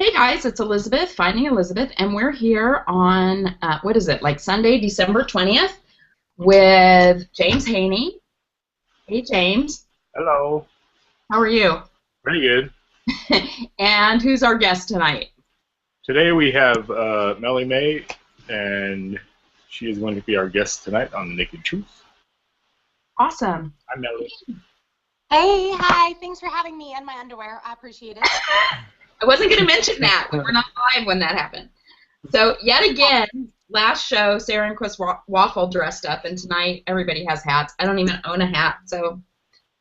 Hey guys, it's Elizabeth, Finding Elizabeth, and we're here on, what is it, like Sunday, December 20th, with James Haney. Hey James, Hello. how are you? Pretty good. And who's our guest tonight? Today we have Mellie May, and she is going to be our guest tonight on The Naked Truth. Awesome. Hi, Mellie. Hey, hi. Thanks for having me in my underwear. I appreciate it. I wasn't going to mention that. We were not live when that happened. So, yet again, last show, Sarah and Chris Waffle dressed up, and tonight everybody has hats. I don't even own a hat, so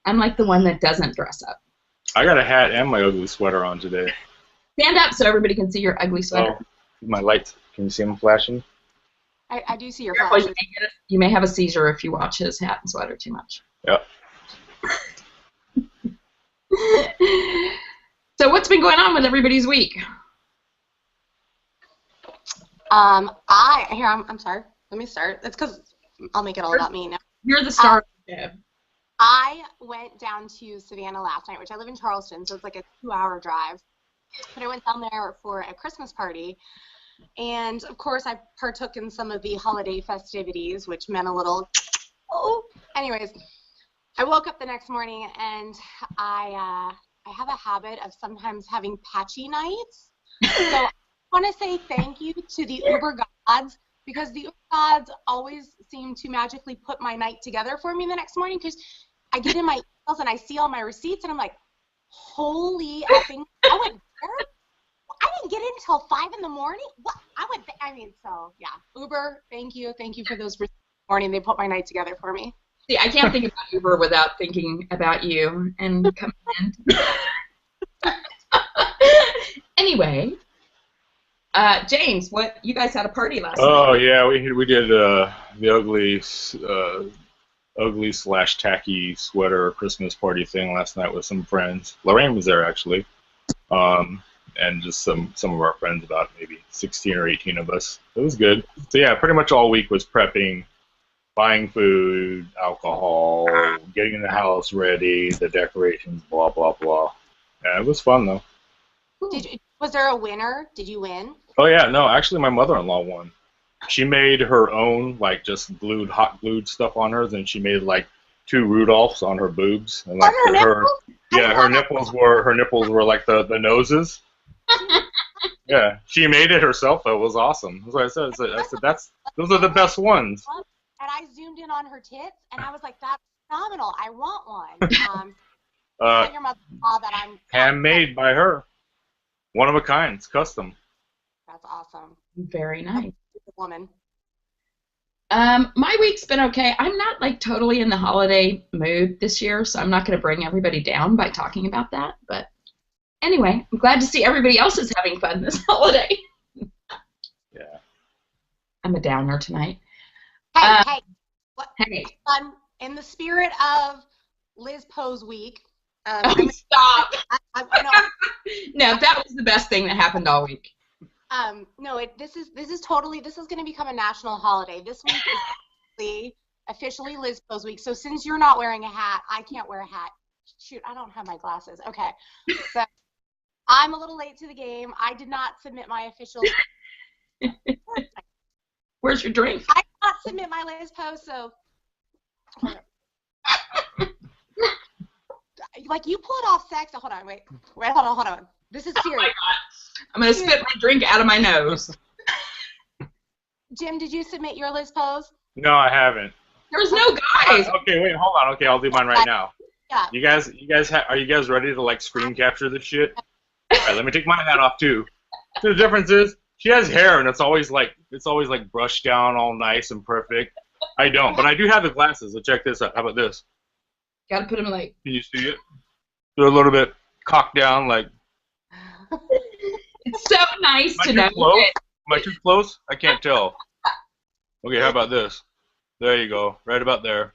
I'm like the one that doesn't dress up. I got a hat and my ugly sweater on today. Stand up so everybody can see your ugly sweater. Oh, my lights. Can you see them flashing? I do see your Careful, flashes. you may have a seizure if you watch his hat and sweater too much. Yep. So what's been going on with everybody's week? I'm sorry. Let me start. It's because I'll make it all about me now. You're the star of the show. I went down to Savannah last night, which I live in Charleston, so it's like a 2-hour drive. But I went down there for a Christmas party, and of course I partook in some of the holiday festivities, which meant a little. Oh, anyways, I woke up the next morning and I have a habit of sometimes having patchy nights. So I want to say thank you to the Uber gods, because the Uber gods always seem to magically put my night together for me the next morning, because I get in my emails and I see all my receipts and I'm like, holy effing, I went there? I didn't get in until 5 in the morning? What? So yeah, Uber, thank you for those receipts this morning. They put my night together for me. See, I can't think about Uber without thinking about you and coming in. Anyway, James, you guys had a party last night? Oh, yeah, we did the ugly / tacky sweater Christmas party thing last night with some friends. Lorraine was there, actually. And just some of our friends, about maybe 16 or 18 of us. It was good. So yeah, pretty much all week was prepping, buying food, alcohol, getting the house ready, the decorations, blah, blah, blah. Yeah, it was fun, though. Was there a winner? Did you win? Oh, yeah, no, actually my mother-in-law won. She made her own, like, just hot glued stuff on hers, and she made, like, 2 Rudolphs on her boobs. And, like, on her nipples? Yeah, her nipples were like the noses. Yeah, she made it herself, though. It was awesome. That's what I said. I said those are the best ones. And I zoomed in on her tits, and I was like, that's phenomenal. I want one. Tell your mother-in-law that I'm handmade by her. One of a kind. It's custom. That's awesome. Very nice. Woman. My week's been okay. I'm not like totally in the holiday mood this year, so I'm not going to bring everybody down by talking about that. But anyway, I'm glad to see everybody else is having fun this holiday. Yeah. I'm a downer tonight. Hey. Hey. In the spirit of Liz Poe's week. Stop. No, that was the best thing that happened all week. No, this is going to become a national holiday. This week is officially Liz Poe's week. So since you're not wearing a hat, I can't wear a hat. Shoot, I don't have my glasses. Okay. So I'm a little late to the game. I did not submit my official. Where's your drink? I did not submit my Liz Poe, so. Like, you pulled off sex. Hold on, wait, hold on. This is serious. Oh my God. I'm going to spit my drink out of my nose. Jim, did you submit your Liz Pose? No, I haven't. There's no guys. Okay, wait, hold on. Okay, I'll do mine right now. Yeah. You guys, are you guys ready to, like, screen capture this shit? All right, let me take my hat off too. So the difference is she has hair, and it's always like brushed down, all nice and perfect. I don't, but I do have the glasses. So check this out. How about this? Got to put them like. Can you see it? They're a little bit cocked down, like. It's so nice to know. Am I too close? I can't tell. Okay, how about this? There you go, right about there.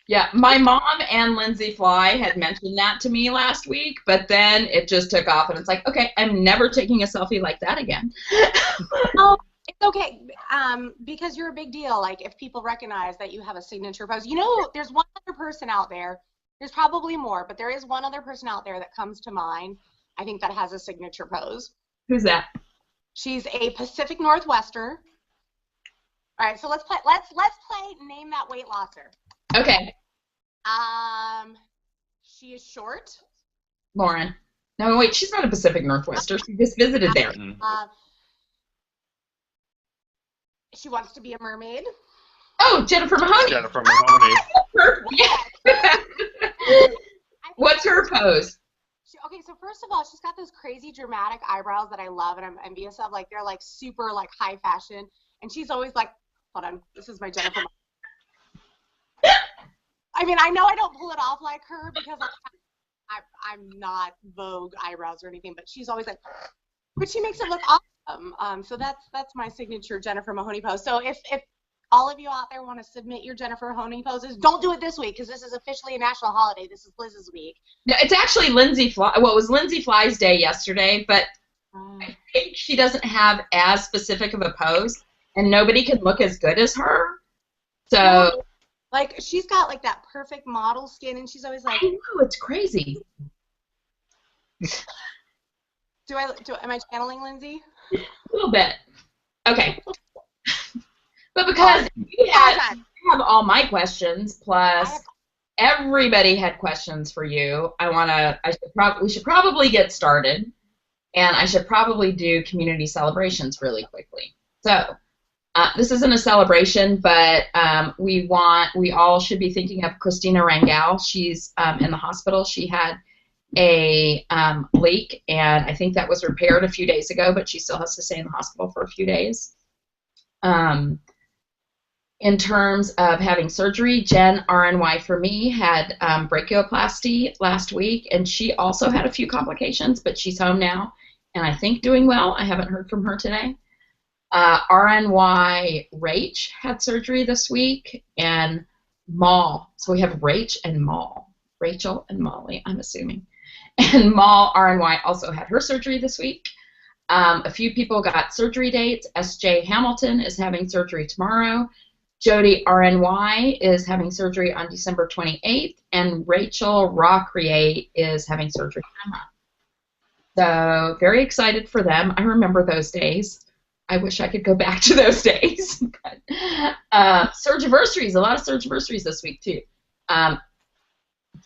Yeah, my mom and Lindsay Fly had mentioned that to me last week, but then it just took off, and it's like, okay, I'm never taking a selfie like that again. Oh, it's okay, because you're a big deal. Like, if people recognize that you have a signature pose. You know, there's one other person out there. There's probably more, but there is one other person out there that comes to mind I think that has a signature pose. Who's that? She's a Pacific Northwester. All right, so let's play. Let's play Name That Weight Losser. Okay. She is short. Lauren. No, wait, she's not a Pacific Northwester. She just visited there. She wants to be a mermaid. Oh, Jennifer Mahoney. Jennifer Mahoney. Yeah. What's her pose? Okay, so first of all, she's got those crazy dramatic eyebrows that I love and I'm envious of. Like, they're like super like high fashion. And she's always like, hold on, this is my Jennifer. I mean, I know I don't pull it off like her because I'm not Vogue eyebrows or anything, but she's always like, but she makes it look awesome. So that's my signature Jennifer Mahoney pose. So if all of you out there want to submit your Jennifer Mahoney poses, don't do it this week because this is officially a national holiday. This is Liz's week. No, it's actually Lindsay Fly. Well, it was Lindsay Fly's day yesterday, but I think she doesn't have as specific of a pose, and nobody can look as good as her. So, like, she's got like that perfect model skin, and she's always like, I know, it's crazy. Am I channeling Lindsay? A little bit. Okay. But because you have all my questions, plus everybody had questions for you, we should probably get started, and I should probably do community celebrations really quickly. So this isn't a celebration, but we all should be thinking of Christina Rangel. She's in the hospital. She had a leak, and I think that was repaired a few days ago, but she still has to stay in the hospital for a few days. In terms of having surgery, Jen, RNY for me, had brachioplasty last week, and she also had a few complications, but she's home now, and I think doing well. I haven't heard from her today. RNY Rach had surgery this week, and Maul. So we have Rach and Maul. Rachel and Molly, I'm assuming. And Maul, RNY, also had her surgery this week. A few people got surgery dates. S.J. Hamilton is having surgery tomorrow. Jody RNY is having surgery on December 28th, and Rachel Raw Create is having surgery tomorrow. So very excited for them. I remember those days. I wish I could go back to those days. Surgiversaries, a lot of surgiversaries this week too.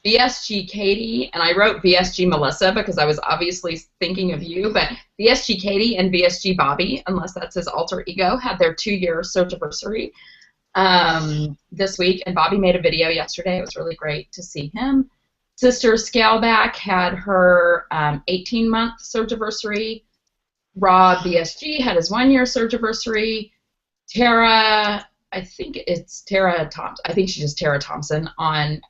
VSG Katie, and I wrote VSG Melissa because I was obviously thinking of you, but VSG Katie and VSG Bobby, unless that's his alter ego, had their 2-year surgiversary this week, and Bobby made a video yesterday. It was really great to see him. Sister Scaleback had her 18-month surgiversary. Rob VSG had his 1-year surgiversry. Tara, I think it's Tara Thompson. I think she's just Tara Thompson on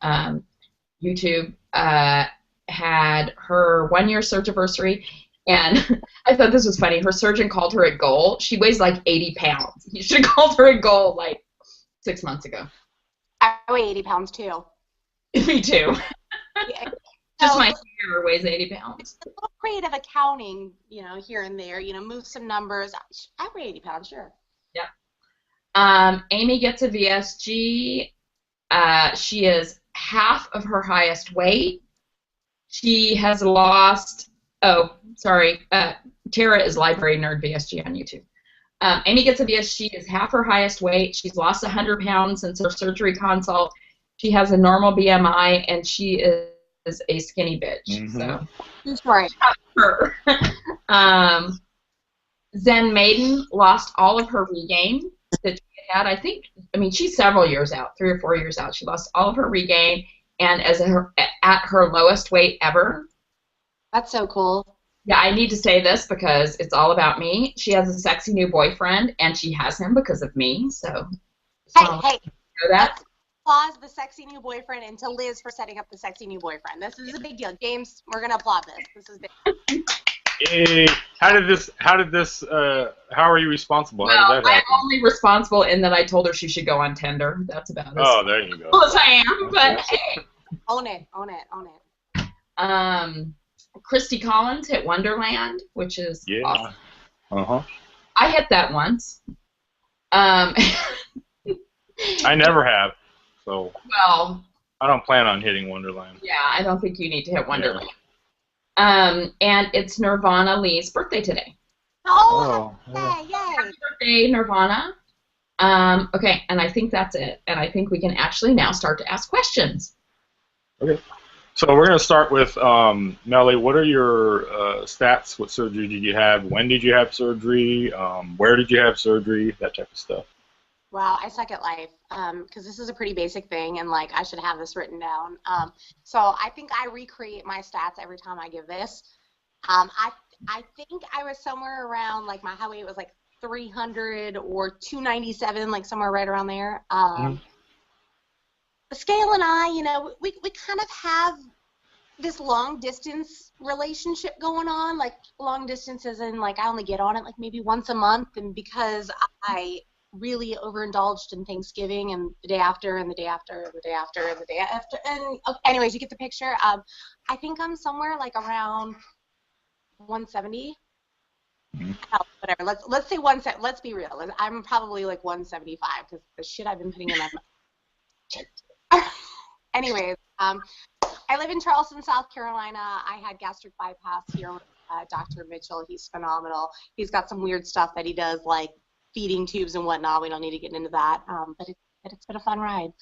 YouTube, had her 1-year surgiversary, and I thought this was funny. Her surgeon called her at goal. She weighs like 80 pounds. You should have called her at goal like 6 months ago. I weigh 80 pounds too. Me too. Yeah. Just my hair weighs 80 pounds. A little creative accounting, here and there, move some numbers. I weigh 80 pounds, sure. Yep. Amy gets a VSG. She is half of her highest weight. She has lost, Tara is Library Nerd VSG on YouTube. Amy gets a VSG. She is half her highest weight. She's lost 100 pounds since her surgery consult. She has a normal BMI, and she is a skinny bitch. Mm-hmm. So that's right. Her. Zen Maiden lost all of her regain that she had. She's several years out, 3 or 4 years out. She lost all of her regain, and at her lowest weight ever. That's so cool. Yeah, I need to say this because it's all about me. She has a sexy new boyfriend, and she has him because of me. So, hey, know that. Applause the sexy new boyfriend and to Liz for setting up the sexy new boyfriend. This is a big deal. James, we're gonna applaud this. This is big. Yay. How are you responsible? Well, How did that happen? I'm only responsible in that I told her she should go on Tinder. That's about it. Oh, there you go. As I am, but hey. Own it. Christy Collins hit Wonderland, which is awesome. Uh-huh. I hit that once. I never have, so well, I don't plan on hitting Wonderland. yeah, I don't think you need to hit Wonderland. And it's Nirvana Lee's birthday today. Oh, Oh, yay! Happy birthday, Nirvana. Okay, and I think that's it. And I think we can actually now start to ask questions. okay. So we're going to start with Mellie. What are your stats? What surgery did you have? When did you have surgery? Where did you have surgery? That type of stuff. Wow, I suck at life because this is a pretty basic thing, and like I should have this written down. So I think I recreate my stats every time I give this. I think I was somewhere around like my height weight was like 300 or 297, like somewhere right around there. The scale and I, you know, we kind of have this long distance relationship going on, like long distances, and like I only get on it like maybe once a month, and because I really overindulged in Thanksgiving and the day after and the day after and the day after and the day after, and okay, anyways, you get the picture. I think I'm somewhere like around 170. Hell, whatever. Let's say 170. Let's be real. I'm probably like 175 because the shit I've been putting in my mouth. Anyways, I live in Charleston, South Carolina. I had gastric bypass here with Dr. Mitchell. He's phenomenal. He's got some weird stuff that he does, like feeding tubes and whatnot. We don't need to get into that, but it's been a fun ride.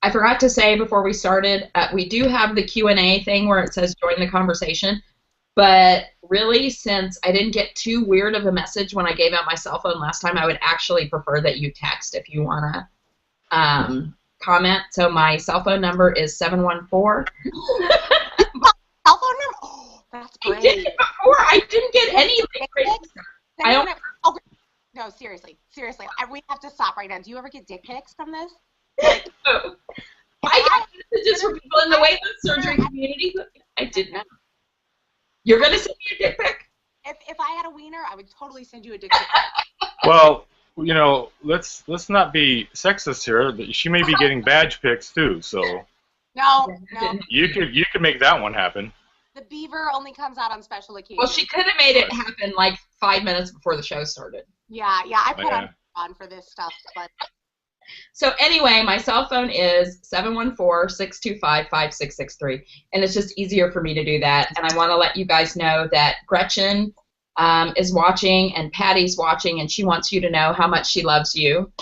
I forgot to say before we started, we do have the Q&A thing where it says join the conversation. But really, since I didn't get too weird of a message when I gave out my cell phone last time, I would actually prefer that you text if you want to comment. So my cell phone number is 714. Cell phone number? Oh, that's great. I did it before. I didn't get any crazy stuff. No, seriously. We have to stop right now. Do you ever get dick pics from this? Like, I got messages from people in the weight loss surgery community. I didn't know. You're going to send me a dick pic? If I had a wiener, I would totally send you a dick pic. Well, you know, let's not be sexist here. She may be getting badge pics too, so No. you could make that one happen. The beaver only comes out on special occasions. Well, she could have made it happen like 5 minutes before the show started. Yeah, I put on for this stuff, but. So anyway, my cell phone is 714-625-5663, and it's just easier for me to do that. And I want to let you guys know that Gretchen is watching and Patty's watching, and she wants you to know how much she loves you.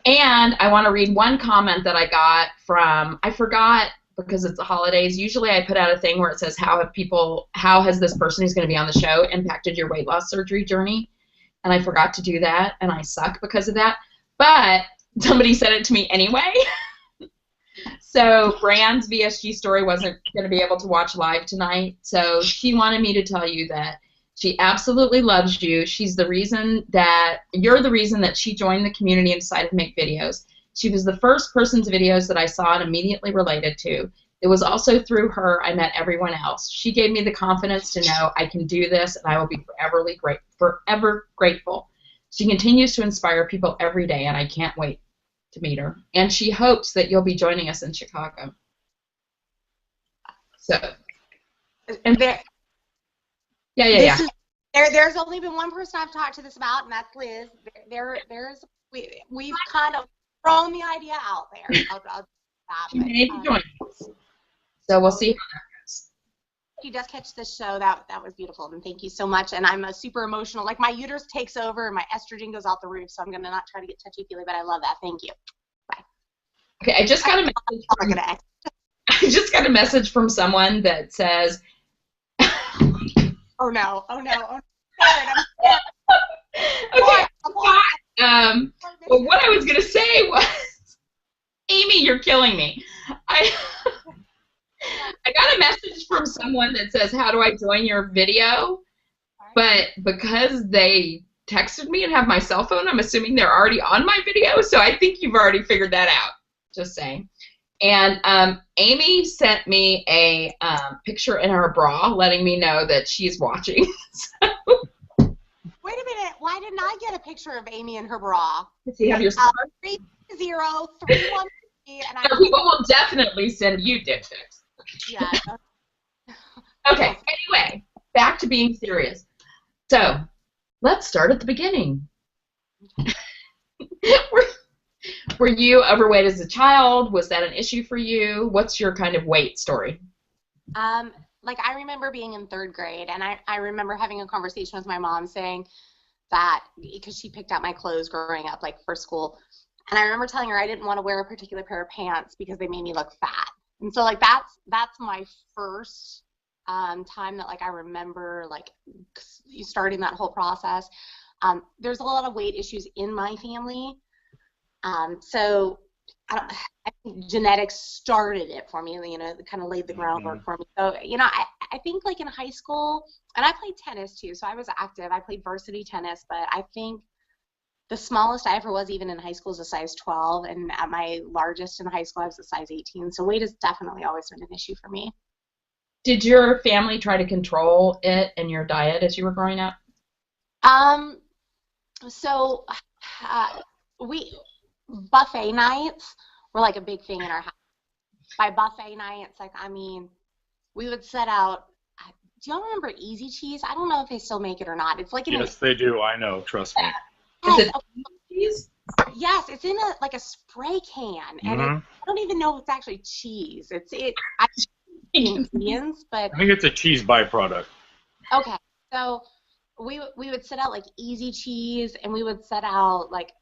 And I want to read one comment that I got from, I forgot because it's the holidays. Usually I put out a thing where it says, how has this person who's going to be on the show impacted your weight loss surgery journey? And I forgot to do that, and I suck because of that. But somebody said it to me anyway. So Brand's VSG story wasn't going to be able to watch live tonight, so she wanted me to tell you that she absolutely loves you. You're the reason that she joined the community and decided to make videos. She was the first person's videos that I saw and immediately related to. It was also through her I met everyone else. She gave me the confidence to know I can do this, and I will be forever grateful. She continues to inspire people every day, and I can't wait to meet her. And she hopes that you'll be joining us in Chicago. So, and there. Yeah. There's only been one person I've talked to this about, and that's Liz. We've kind of thrown the idea out there. She may be joining us. So we'll see how that goes. You just catch this show. That was beautiful, and thank you so much. And I'm a super emotional. Like my uterus takes over, and my estrogen goes out the roof. So I'm gonna not try to get touchy-feely, but I love that. Thank you. Bye. Okay, I just got a message from someone that says. Oh no! I'm scared. Okay. Well, what I was gonna say was, Amy, you're killing me. I got a message from someone that says, how do I join your video? But because they texted me and have my cell phone, I'm assuming they're already on my video, so I think you've already figured that out. Just saying. And Amy sent me a picture in her bra letting me know that she's watching. So. Wait a minute. Why didn't I get a picture of Amy in her bra? Does he have your star? 30313, and So people will definitely send you dick pics. Yeah. Okay, anyway, back to being serious. So, let's start at the beginning. Were you overweight as a child? Was that an issue for you? What's your kind of weight story? like I remember being in 3rd grade, and I remember having a conversation with my mom saying that because she picked out my clothes growing up, like for school, and I remember telling her I didn't want to wear a particular pair of pants because they made me look fat. And so like that's my first time that like I remember like starting that whole process. There's a lot of weight issues in my family, so I think genetics started it for me. You know, it kind of laid the groundwork for me. So you know, I think like in high school, and I played tennis too, so I was active. I played varsity tennis, but I think the smallest I ever was, even in high school, is a size 12, and at my largest in high school, I was a size 18. So weight has definitely always been an issue for me. Did your family try to control it and your diet as you were growing up? So buffet nights were like a big thing in our house. By buffet nights, like I mean, we would set out. Do y'all remember Easy Cheese? I don't know if they still make it or not. It's like Yes, they do. I know. Trust me. Is Yes, it cheese? yes, it's in a spray can, and I don't even know if it's actually cheese. I ingredients, but I think it's a cheese byproduct. okay. So we would set out like Easy Cheese, and we would set out like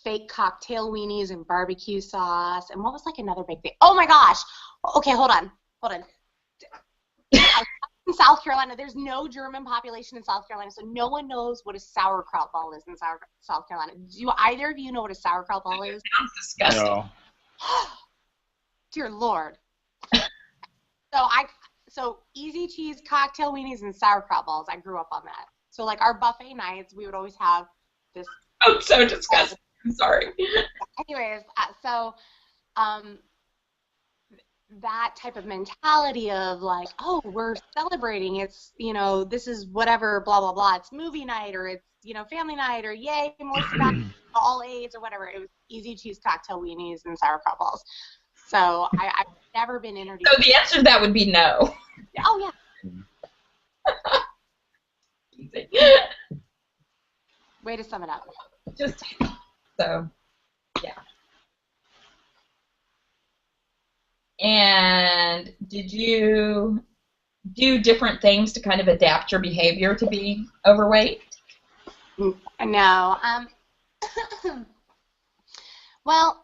fake cocktail weenies and barbecue sauce, and what was like another big thing? Oh my gosh! Okay, hold on. In South Carolina, there's no German population in South Carolina, so no one knows what a sauerkraut ball is in South Carolina. Do either of you know what a sauerkraut ball is? Sounds disgusting. No. Dear Lord. So Easy Cheese, cocktail weenies, and sauerkraut balls. I grew up on that. So like our buffet nights, we would always have this. Oh, so disgusting. I'm sorry. Anyways, that type of mentality of like, oh, we're celebrating, it's, you know, this is whatever, blah, blah, blah, it's movie night, or it's, you know, family night, or yay, Melissa back, all A's, or whatever. It was Easy Cheese, cocktail weenies, and sauerkraut balls. So I've never been introduced. So the answer to that would be no. Oh, yeah. Way to sum it up. Just so, yeah. And did you do different things to kind of adapt your behavior to being overweight? No. Well,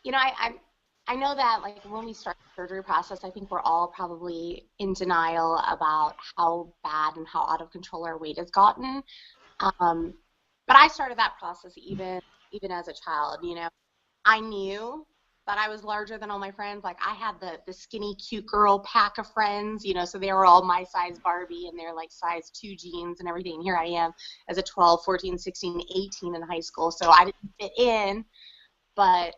you know, I know that like when we start the surgery process, I think we're all probably in denial about how bad and how out of control our weight has gotten. But I started that process even as a child. You know, I knew that I was larger than all my friends. Like I had the skinny cute girl pack of friends, you know, so they were all my size Barbie, and they're like size 2 jeans and everything. And here I am as a 12, 14, 16, 18 in high school. So I didn't fit in, but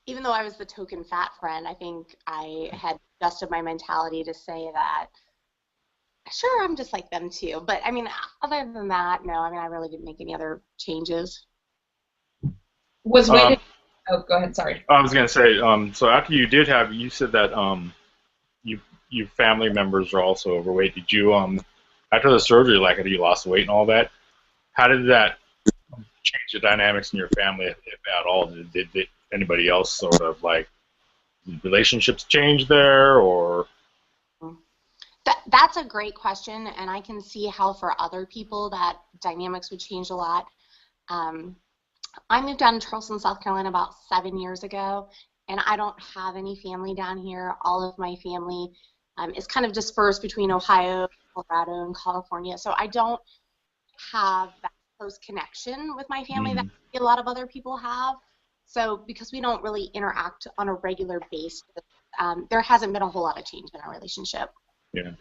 even though I was the token fat friend, I think I had adjusted my mentality to say that, sure, I'm just like them too. But I mean, other than that, no, I mean, I really didn't make any other changes. Was weight? Oh, go ahead. Sorry. I was gonna say. So after you did have, you said that you family members are also overweight. Did you after the surgery, like after you lost weight and all that, how did that change the dynamics in your family, if at all? Did anybody else sort of like relationships change there, or? That's a great question, and I can see how for other people that dynamics would change a lot. I moved down to Charleston, South Carolina about 7 years ago, and I don't have any family down here. All of my family is kind of dispersed between Ohio, Colorado, and California, so I don't have that close connection with my family that a lot of other people have. So because we don't really interact on a regular basis, there hasn't been a whole lot of change in our relationship. Yeah.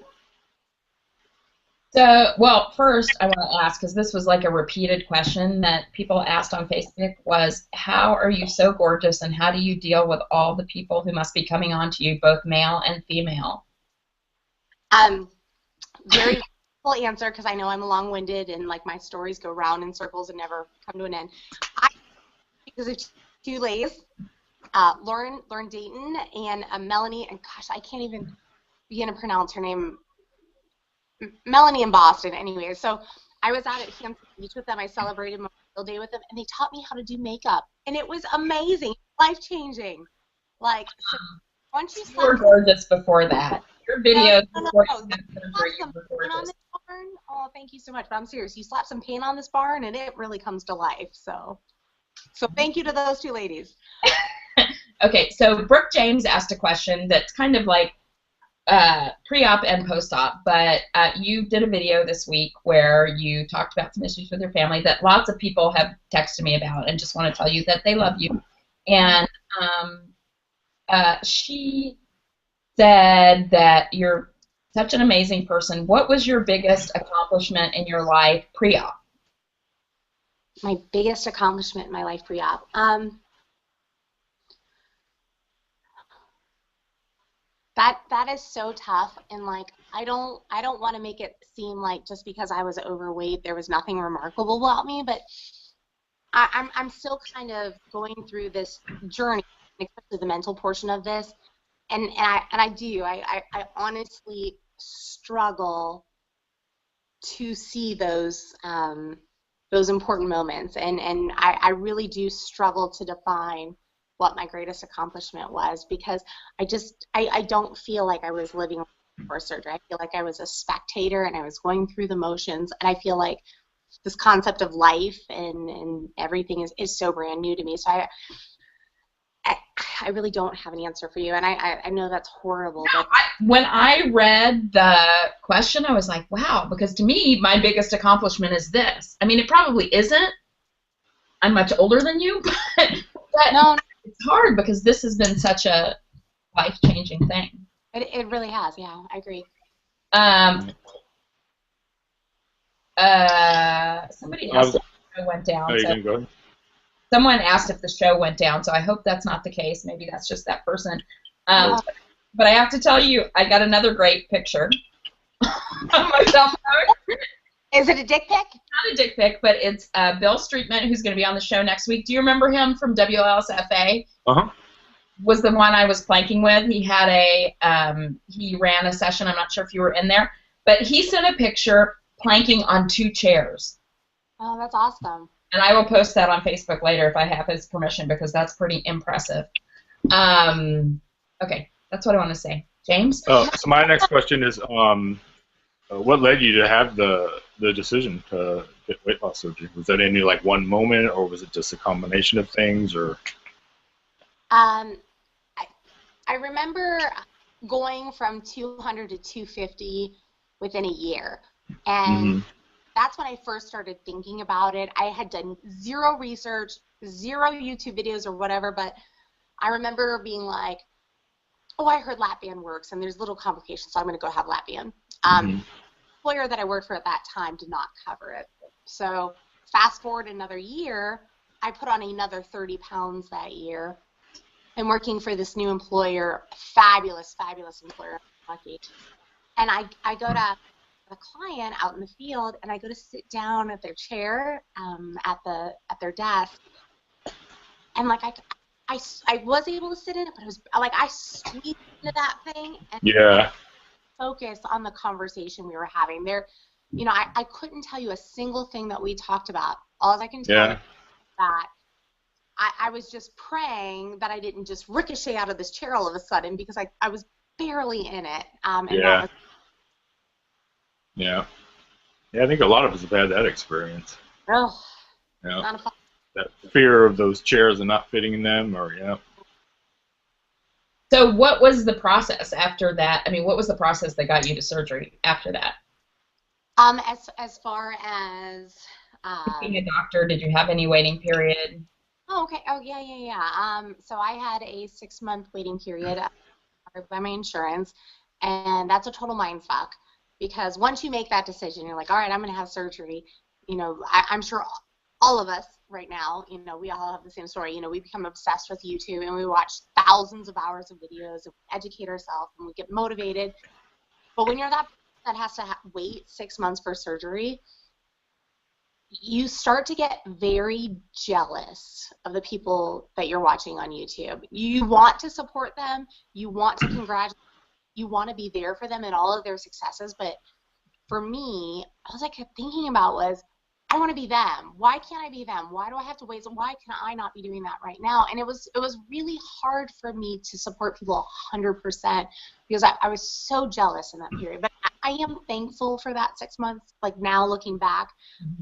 So, well, first I want to ask, because this was like a repeated question that people asked on Facebook, was how are you so gorgeous, and how do you deal with all the people who must be coming on to you, both male and female? Very full answer, because I know I'm long-winded and like my stories go round in circles and never come to an end. Because of 2 ladies, Lauren Dayton and Melanie, and gosh, I can't even begin to pronounce her name. Melanie in Boston, anyway. So I was out at Hampton Beach with them. I celebrated Memorial Day with them, and they taught me how to do makeup, and it was amazing, life-changing. Like, so once you You were slap gorgeous before that. Your videos before you had surgery some were paint on gorgeous. this barn. Oh, thank you so much. But I'm serious. You slap some paint on this barn, and it really comes to life. So thank you to those two ladies. Okay, so Brooke James asked a question that's kind of like pre-op and post-op, but you did a video this week where you talked about some issues with your family that lots of people have texted me about, and just want to tell you that they love you. And she said that you're such an amazing person. What was your biggest accomplishment in your life pre-op? My biggest accomplishment in my life pre-op. That is so tough, and like I don't want to make it seem like just because I was overweight there was nothing remarkable about me, but I'm still kind of going through this journey, especially the mental portion of this, and I honestly struggle to see those important moments, and I really do struggle to define what my greatest accomplishment was, because I don't feel like I was living before surgery. I feel like I was a spectator and I was going through the motions, and I feel like this concept of life and everything is so brand new to me. So I really don't have an answer for you, and I know that's horrible. No, but when I read the question, I was like, wow, because to me, my biggest accomplishment is this. I mean, it probably isn't. I'm much older than you, but no, it's hard because this has been such a life-changing thing. it really has. Yeah, I agree. Somebody asked if the show went down. Oh, you So can go ahead. someone asked if the show went down, so I hope that's not the case. Maybe that's just that person. But I have to tell you, I got another great picture of myself. Is it a dick pic? Not a dick pic, but it's Bill Streetman, who's going to be on the show next week. Do you remember him from WLSFA? Uh-huh. Was the one I was planking with. He had he ran a session. I'm not sure if you were in there, but he sent a picture planking on 2 chairs. Oh, that's awesome. And I will post that on Facebook later if I have his permission, because that's pretty impressive. Okay, that's what I want to say. James? So my next question is, what led you to have the decision to get weight loss surgery? Was that any like one moment, or was it just a combination of things, or? I remember going from 200 to 250 within a year, and that's when I first started thinking about it. I had done zero research, zero YouTube videos or whatever, but I remember being like, oh, I heard lap band works, and there's little complications, so I'm going to go have lap band. The employer that I worked for at that time did not cover it. So fast forward another year, I put on another 30 pounds that year. I'm working for this new employer, fabulous, fabulous employer, lucky. And I go to a client out in the field, and I go to sit down at their chair at their desk, and like I was able to sit in it, but it was like I squeezed into that thing and focus on the conversation we were having. There, you know, I couldn't tell you a single thing that we talked about. All I can tell you is that I was just praying that I didn't just ricochet out of this chair all of a sudden, because I was barely in it. And Yeah, I think a lot of us have had that experience. Oh, Yeah. not a fun. That fear of those chairs and not fitting in them, or So what was the process after that? I mean, what was the process that got you to surgery after that? As far as Being a doctor, did you have any waiting period? Oh, okay. Oh, yeah. So I had a 6-month waiting period covered by my insurance, and that's a total mindfuck, because once you make that decision, you're like, all right, I'm going to have surgery. You know, I'm sure all of us right now, you know, we all have the same story. You know, we become obsessed with YouTube, and we watch thousands of hours of videos, and we educate ourselves, and we get motivated. But when you're that has to wait 6 months for surgery, you start to get very jealous of the people that you're watching on YouTube. You want to support them. You want to congratulate. You want to be there for them in all of their successes. But for me, all I kept thinking about was, I want to be them. Why can't I be them? Why do I have to wait? Why can I not be doing that right now? And it was really hard for me to support people 100% because I was so jealous in that period. But I am thankful for that 6 months, like now looking back,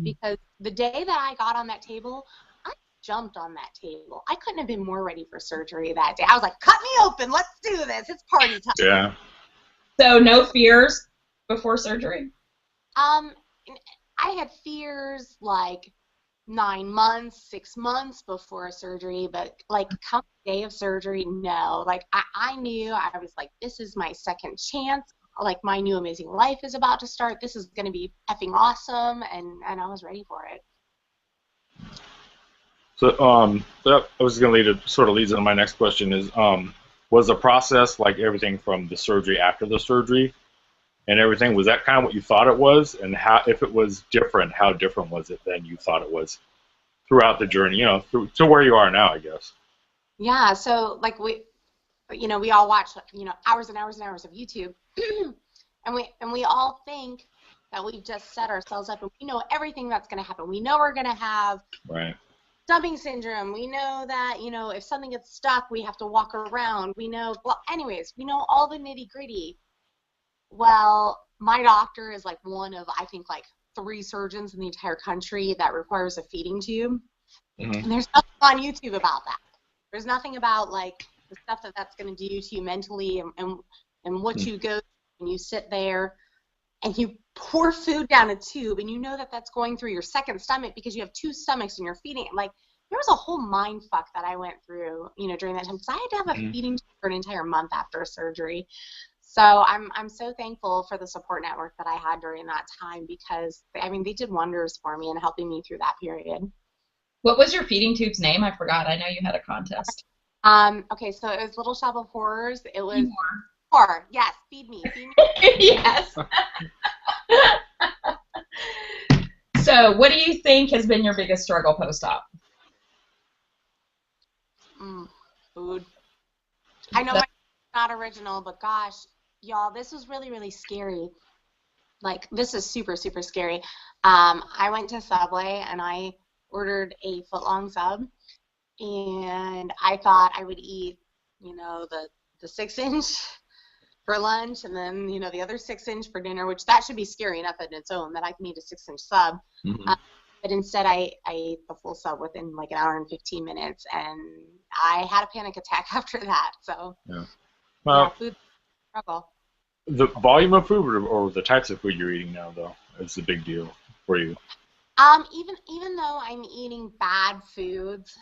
because the day that I got on that table, I jumped on that table. I couldn't have been more ready for surgery that day. I was like, cut me open. Let's do this. It's party time. Yeah. So no fears before surgery? I had fears like 9 months, 6 months before surgery, but like come the day of surgery, no. Like I knew, I was like, this is my second chance. Like my new amazing life is about to start. This is going to be effing awesome, and I was ready for it. So that I was going to leads into my next question is was the process like everything from the surgery after the surgery and everything, was that kind of what you thought it was? And how, if it was different, how different was it than you thought it was throughout the journey, you know, to where you are now, I guess? Yeah, so like we all watch, hours and hours and hours of YouTube, and we all think that we've just set ourselves up and we know everything that's going to happen. We know we're going to have dumping syndrome. We know that, if something gets stuck, we have to walk around. We know, well, anyways, we know all the nitty gritty. Well, my doctor is like one of, I think, like 3 surgeons in the entire country that requires a feeding tube. And there's nothing on YouTube about that. There's nothing about like the stuff that's going to do to you mentally and what you go through when you sit there and you pour food down a tube and you know that that's going through your second stomach because you have 2 stomachs and you're feeding it. Like there was a whole mind fuck that I went through, during that time because I had to have a feeding tube for an entire month after surgery. So I'm so thankful for the support network that I had during that time because, I mean, they did wonders for me in helping me through that period. What was your feeding tube's name? I forgot. I know you had a contest. Okay, so it was Little Shop of Horrors. It was horror. Yes, feed me. Feed me. Yes. So what do you think has been your biggest struggle post-op? Food. I know it's not original, but gosh, y'all, this was really, really scary. Like, this is super, super scary. I went to Subway, and I ordered a foot-long sub, and I thought I would eat, the 6-inch for lunch, and then, the other 6-inch for dinner, which that should be scary enough in its own, that I can eat a 6-inch sub. But instead, I ate the full sub within, like, an hour and 15 minutes, and I had a panic attack after that, so... Yeah. Well, food struggle. The volume of food or the types of food you're eating now, though, is the big deal for you. Even though I'm eating bad foods,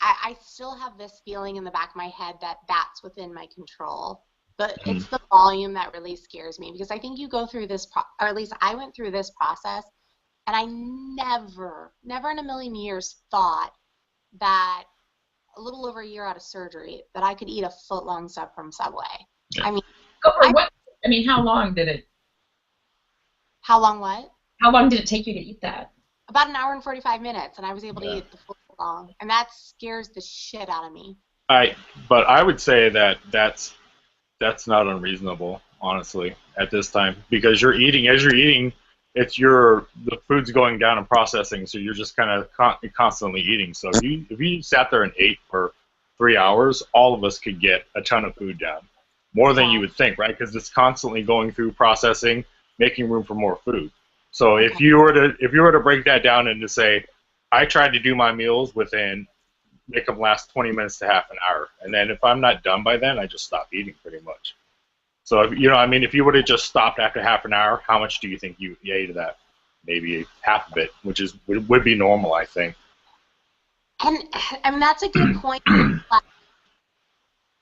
I still have this feeling in the back of my head that that's within my control. But it's the volume that really scares me because I think you go through this, or at least I went through this process, and I never in a million years thought that a little over a year out of surgery that I could eat a foot-long sub from Subway. Yeah. I mean, how long did it? How long what? How long did it take you to eat that? About an hour and 45 minutes, and I was able to eat the full long, and that scares the shit out of me. But I would say that that's not unreasonable, honestly, at this time, because as you're eating, the food's going down and processing, so you're just kind of constantly eating. So if you sat there and ate for 3 hours, all of us could get a ton of food down, more than you would think, right? Because it's constantly going through processing, making room for more food. So if you were to break that down and to say, I tried to do my meals make them last 20 minutes to half an hour, and then if I'm not done by then, I just stop eating pretty much. So if you would have just stopped after half an hour, how much do you think you ate of that? Maybe half of it, which would be normal, I think. And I mean that's a good point.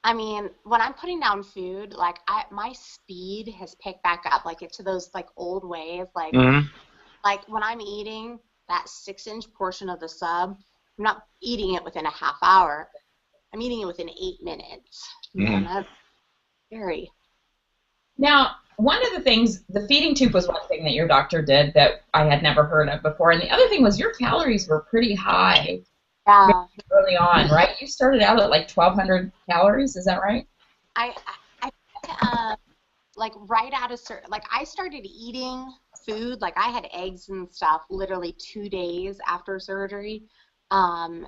I mean, when I'm putting down food, like my speed has picked back up, like to those like old ways, like like when I'm eating that 6-inch portion of the sub, I'm not eating it within a half hour. I'm eating it within 8 minutes. And that's scary. Now, one of the things, the feeding tube was one thing that your doctor did that I had never heard of before, and the other thing was your calories were pretty high early on, right? You started out at like 1,200 calories, is that right? like right out of like I started eating food, like I had eggs and stuff literally 2 days after surgery. And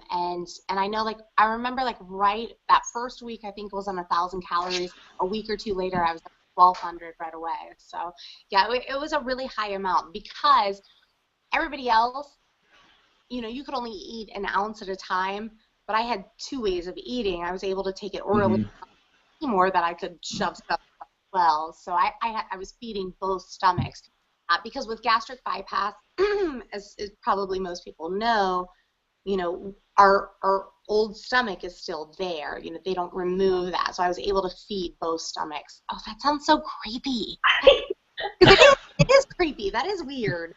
I know, like, I remember, like, right that first week, I think it was on 1,000 calories. A week or two later, I was at 1,200 right away. So, yeah, it was a really high amount because everybody else, you know, you could only eat an ounce at a time, but I had 2 ways of eating. I was able to take it orally more that I could shove stuff as well. So I was feeding both stomachs because with gastric bypass, as probably most people know, you know, our old stomach is still there. You know, they don't remove that. So I was able to feed both stomachs. Oh, that sounds so creepy. It is creepy. That is weird.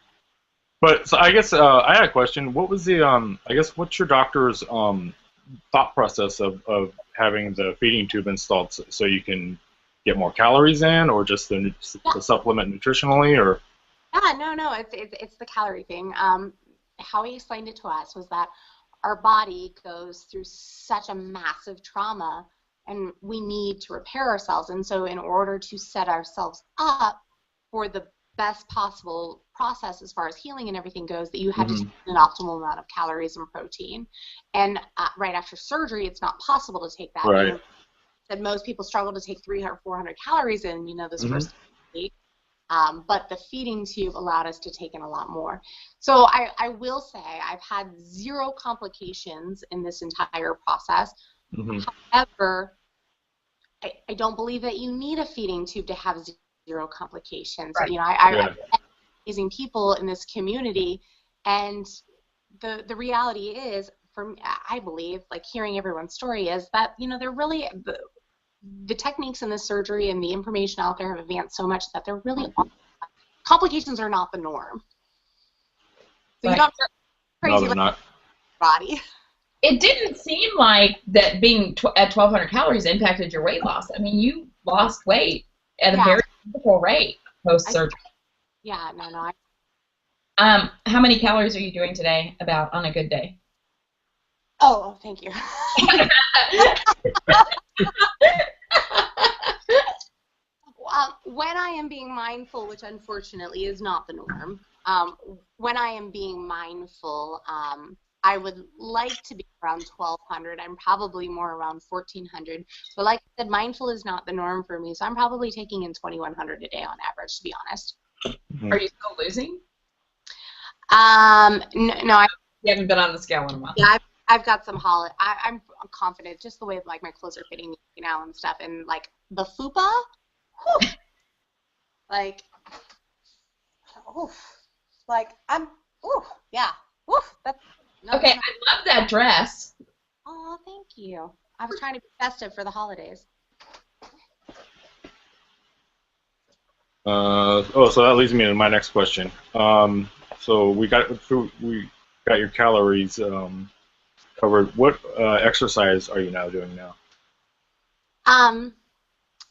But so I guess I had a question. What was the I guess what's your doctor's thought process of having the feeding tube installed so you can get more calories in, or just the supplement nutritionally, or? Yeah, no, it's the calorie thing. How he explained it to us was that our body goes through such a massive trauma, and we need to repair ourselves. And so, in order to set ourselves up for the best possible process as far as healing and everything goes, that you had to take an optimal amount of calories and protein. And right after surgery, it's not possible to take that. Right. You know, that most people struggle to take 300 or 400 calories in, you know, this first week. But the feeding tube allowed us to take in a lot more. So I will say I've had 0 complications in this entire process. However, I don't believe that you need a feeding tube to have 0 complications. Right. You know, I met amazing people in this community, and the reality is, for me, I believe, like hearing everyone's story, is that, you know, they're really the techniques in this surgery and the information out there have advanced so much that they're really complications are not the norm. So you don't have crazy no, they're not. body. It didn't seem like that being at 1,200 calories impacted your weight loss. I mean, you lost weight at a very typical rate post-surgery. Yeah, no. How many calories are you doing today, about, on a good day? Oh, thank you. When I am being mindful, which unfortunately is not the norm, when I am being mindful, I would like to be around 1,200. I'm probably more around 1,400. But like I said, mindful is not the norm for me, so I'm probably taking in 2,100 a day on average, to be honest. Are you still losing? No, you haven't been on the scale in a while. Yeah, I've got some I'm confident, just the way like my clothes are fitting me now and stuff, and like the fupa, whew, like, oof, like I'm, oof, yeah, oof. That's okay. I love that dress. Oh, thank you. I was trying to be festive for the holidays. So that leads me to my next question. So we got your calories covered. What exercise are you now doing now?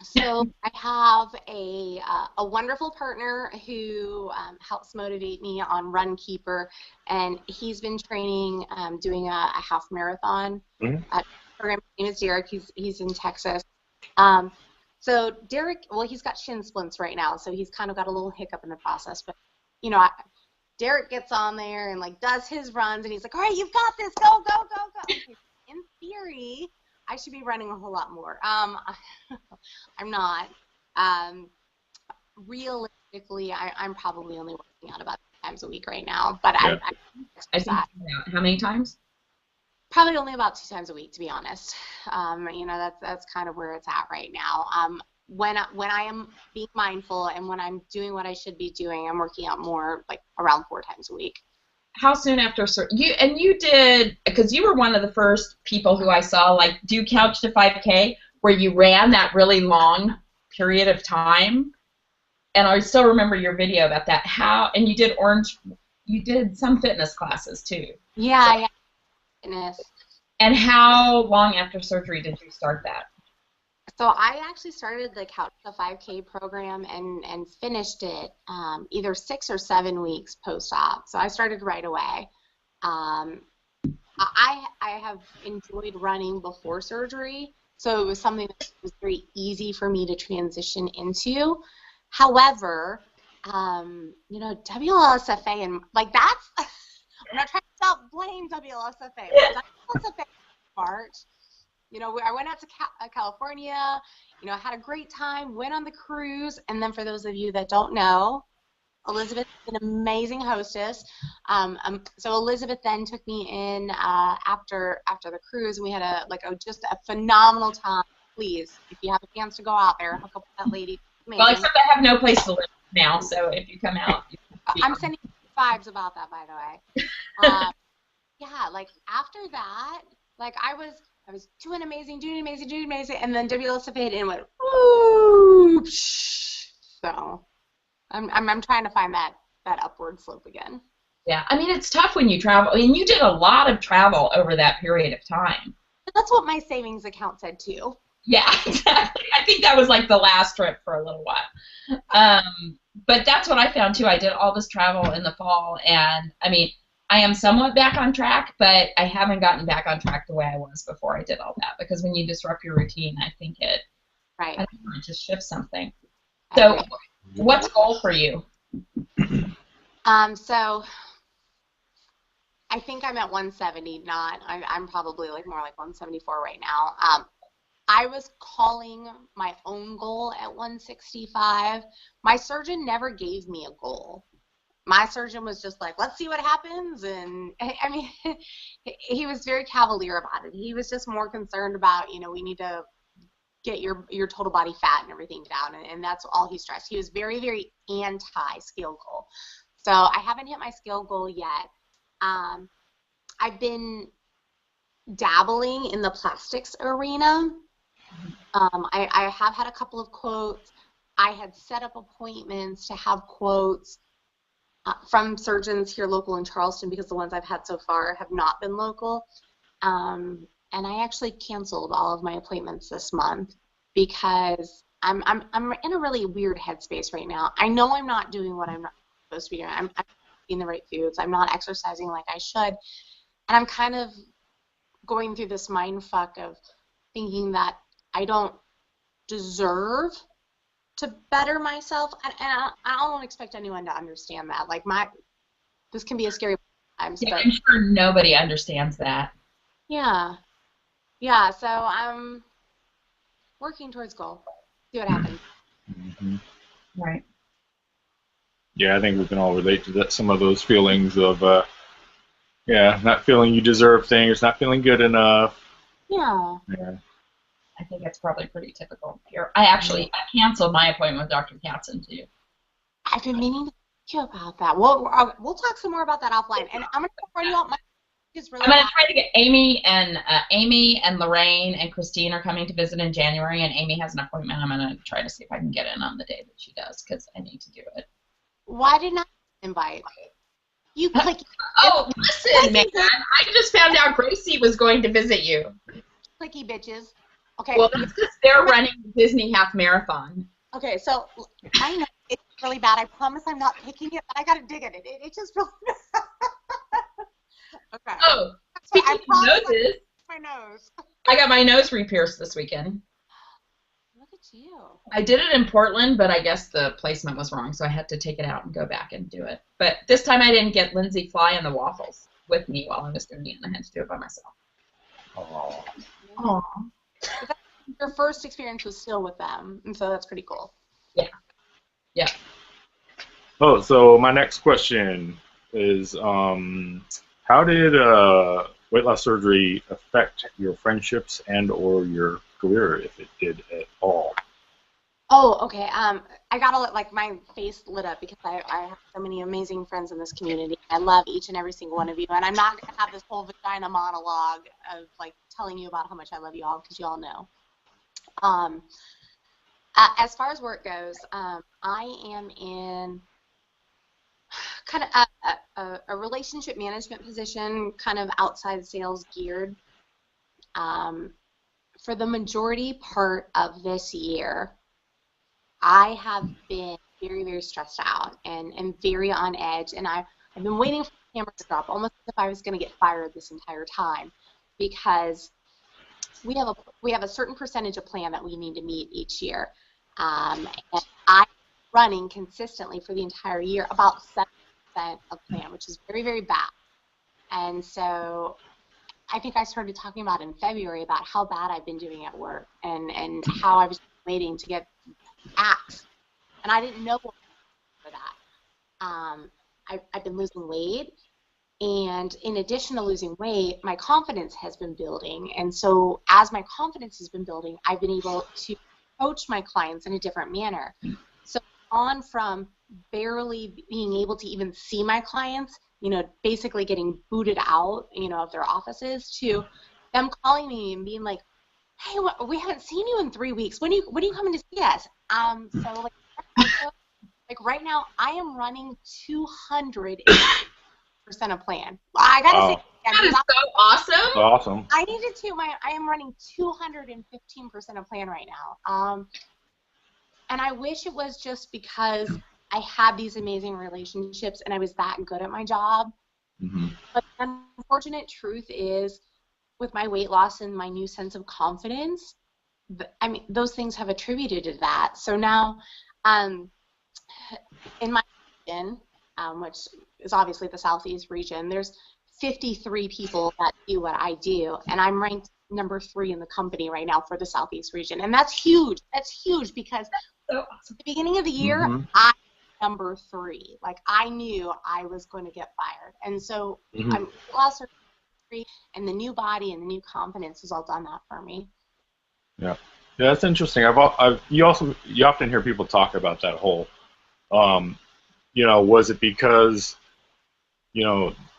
So I have a wonderful partner who helps motivate me on Runkeeper, and he's been training, doing a half marathon. Program. His name is Derek. He's in Texas. So Derek, well, he's got shin splints right now, so he's kind of got a little hiccup in the process. But you know, Derek gets on there and like does his runs, and he's like, "All right, you've got this. Go, go, go, go." In theory, I should be running a whole lot more. I'm not. Realistically, I'm probably only working out about 2 times a week right now. But yeah. I think, how many times? Probably only about 2 times a week, to be honest. You know, that's kind of where it's at right now. When I am being mindful and when I'm doing what I should be doing, I'm working out more, like around 4 times a week. How soon after you did, because you were one of the first people who I saw like do Couch to 5K, where you ran that really long period of time, and I still remember your video about that. And you did some fitness classes too. Yeah, fitness. And how long after surgery did you start that? So I actually started the Couch to 5K program and finished it either 6 or 7 weeks post-op. So I started right away. I have enjoyed running before surgery, So it was something that was very easy for me to transition into. However, WLSFA and like that's I'm not trying to blame WLSFA, but WLSFA March. I went out to California. I had a great time. Went on the cruise, and then for those of you that don't know, Elizabeth is an amazing hostess. So Elizabeth then took me in after the cruise, and we had just a phenomenal time. Please, if you have a chance to go out there, hook up with that lady. Amazing. Well, except I have no place to live now, so if you come out, I'm sending you vibes about that, by the way. Yeah, like after that, like I was doing amazing, and then WLSFA hit and went, whoosh. So I'm trying to find that upward slope again. Yeah, I mean, it's tough when you travel. I mean, you did a lot of travel over that period of time. That's what my savings account said too. Yeah, exactly. I think that was like the last trip for a little while. But that's what I found too. I did all this travel in the fall, and I mean, I am somewhat back on track, but I haven't gotten back on track the way I was before I did all that, because when you disrupt your routine, I think it just shifts something. So what's goal for you? So I think I'm at 170, I'm probably more like 174 right now. I was calling my own goal at 165. My surgeon never gave me a goal. My surgeon was just like, let's see what happens. And I mean, he was very cavalier about it. He was just more concerned about, we need to get your total body fat and everything down. And that's all he stressed. He was very, very anti-scale goal. So I haven't hit my scale goal yet. I've been dabbling in the plastics arena. I have had a couple of quotes. I had set up appointments to have quotes from surgeons here local in Charleston, because the ones I've had so far have not been local. And I actually canceled all of my appointments this month because I'm in a really weird headspace right now. I know I'm not doing what I'm not supposed to be doing. I'm eating the right foods. I'm not exercising like I should. And I'm kind of going through this mind fuck of thinking that I don't deserve to better myself, and I don't expect anyone to understand that. Like this can be a scary time. Yeah, I'm sure nobody understands that. Yeah. So I'm working towards goal. See what happens. Mm-hmm. Right. Yeah, I think we can all relate to that. Some of those feelings of, not feeling you deserve things, not feeling good enough. Yeah. I think that's probably pretty typical here. I canceled my appointment with Dr. Katzen too. I've been meaning to talk to you about that. We'll talk some more about that offline. And I'm going to warn you out. I'm going to try to get Amy and Lorraine and Christine are coming to visit in January, and Amy has an appointment. I'm going to try to see if I can get in on the day that she does, because I need to do it. Why didn't I invite you? Oh, listen, man. I just found out Gracie was going to visit you. Clicky bitches. Okay. Well, that's because they're running the Disney Half Marathon. Okay, so I know it's really bad. I promise I'm not picking it, but I gotta dig at it. It just really bad. Okay. Oh, speaking of noses, my nose. I got my nose re-pierced this weekend. Look at you. I did it in Portland, but I guess the placement was wrong, so I had to take it out and go back and do it. But this time I didn't get Lindsay Fly and the Waffles with me while I was doing it, and I had to do it by myself. Oh. Your first experience was still with them, and so that's pretty cool. Yeah. Oh, so my next question is, how did weight loss surgery affect your friendships and or your career, if it did at all? Oh, okay. I got my face lit up because I have so many amazing friends in this community. I love each and every single one of you, and I'm not gonna have this whole vagina monologue of telling you about how much I love you all, because you all know. As far as work goes, I am in kind of a relationship management position, kind of outside sales geared. For the majority part of this year, I have been very, very stressed out and very on edge, and I've been waiting for the camera to drop, almost as if I was going to get fired this entire time, because we have a certain percentage of plan that we need to meet each year, and I'm running consistently for the entire year about 7% of plan, which is very, very bad. And so I think I started talking about in February about how bad I've been doing at work and how I was waiting to get axed, and I didn't know what for that. I've been losing weight, and in addition to losing weight, my confidence has been building. And so as my confidence has been building, I've been able to coach my clients in a different manner. So on from barely being able to even see my clients, basically getting booted out, of their offices, to them calling me and being like, hey, we haven't seen you in 3 weeks. When are you coming to see us? So like right now, I am running 200% of plan. I gotta say, that is so awesome. Awesome. I needed to. I am running 215% of plan right now. And I wish it was just because I had these amazing relationships and I was that good at my job. Mm-hmm. But the unfortunate truth is, with my weight loss and my new sense of confidence, those things have attributed to that. So now, in my region, which is obviously the Southeast region, there's 53 people that do what I do, and I'm ranked number 3 in the company right now for the Southeast region, and that's huge. That's huge because so awesome. at the beginning of the year, Mm-hmm. I was number 3. Like, I knew I was going to get fired, and so Mm-hmm. I'm lost 3, and the new body and the new confidence has all done that for me. Yeah, that's interesting. You often hear people talk about that whole, was it because,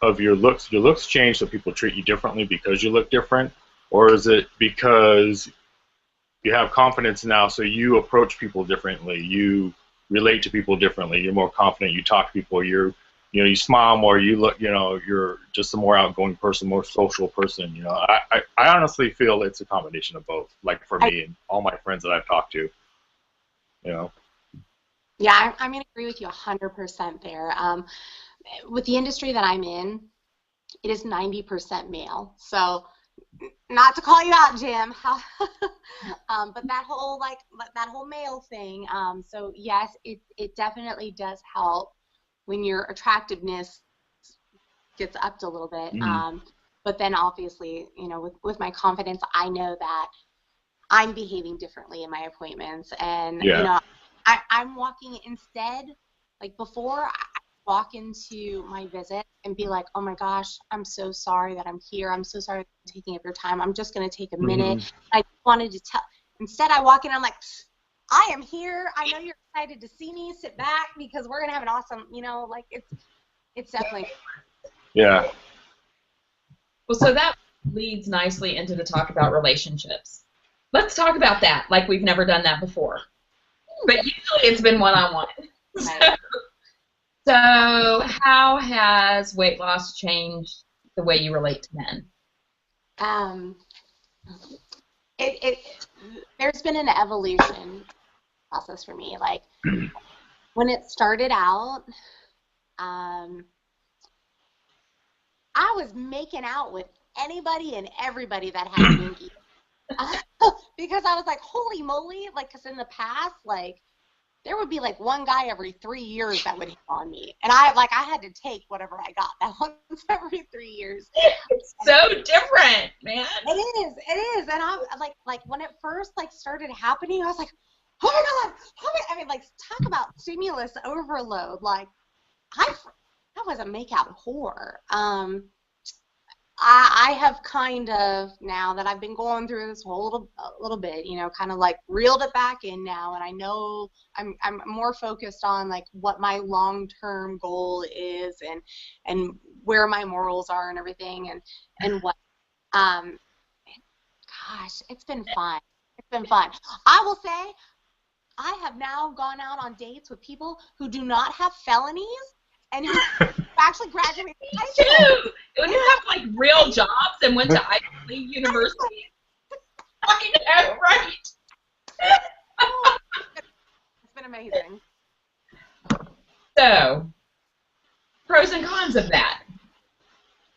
of your looks? Your looks change, so people treat you differently because you look different, or is it because you have confidence now, so you approach people differently, you relate to people differently, you're more confident, you talk to people, you smile more, you look, you're just a more outgoing person, more social person. I honestly feel it's a combination of both. Like for me and all my friends that I've talked to, Yeah, I'm going to agree with you 100% there. With the industry that I'm in, it is 90% male. So, not to call you out, Jim, but that whole male thing. So yes, it definitely does help when your attractiveness gets upped a little bit. Mm-hmm. But then obviously, with my confidence, I know that I'm behaving differently in my appointments, and I'm walking instead. Like before, I walk into my visit and be like, oh my gosh, I'm so sorry that I'm here. I'm so sorry for taking up your time. I'm just going to take a minute. Mm-hmm. I wanted to tell. Instead, I walk in, I'm like, I am here. I know you're excited to see me. Sit back because we're going to have an awesome, it's definitely. Yeah. Well, so that leads nicely into the talk about relationships. Let's talk about that like we've never done that before. But usually it's been one-on-one. So how has weight loss changed the way you relate to men? There's been an evolution process for me. Like when it started out, I was making out with anybody and everybody that had a Winky. Because I was like, holy moly, like, because in the past, like, there would be like one guy every 3 years that would hit on me, and I had to take whatever I got that once every 3 years. It's so different, man. It is, and I'm like when it first started happening, I was like, oh my god, talk about stimulus overload. Like, I was a makeout whore. I have kind of, now that I've been going through this whole little bit, kind of like reeled it back in now, and I know I'm more focused on like what my long-term goal is and where my morals are and everything, and what gosh, it's been fun. It's been fun. I will say I have now gone out on dates with people who do not have felonies and who actually graduated high school. When you have like real jobs and went to Ivy League university. I know, right? It's been amazing. So, pros and cons of that.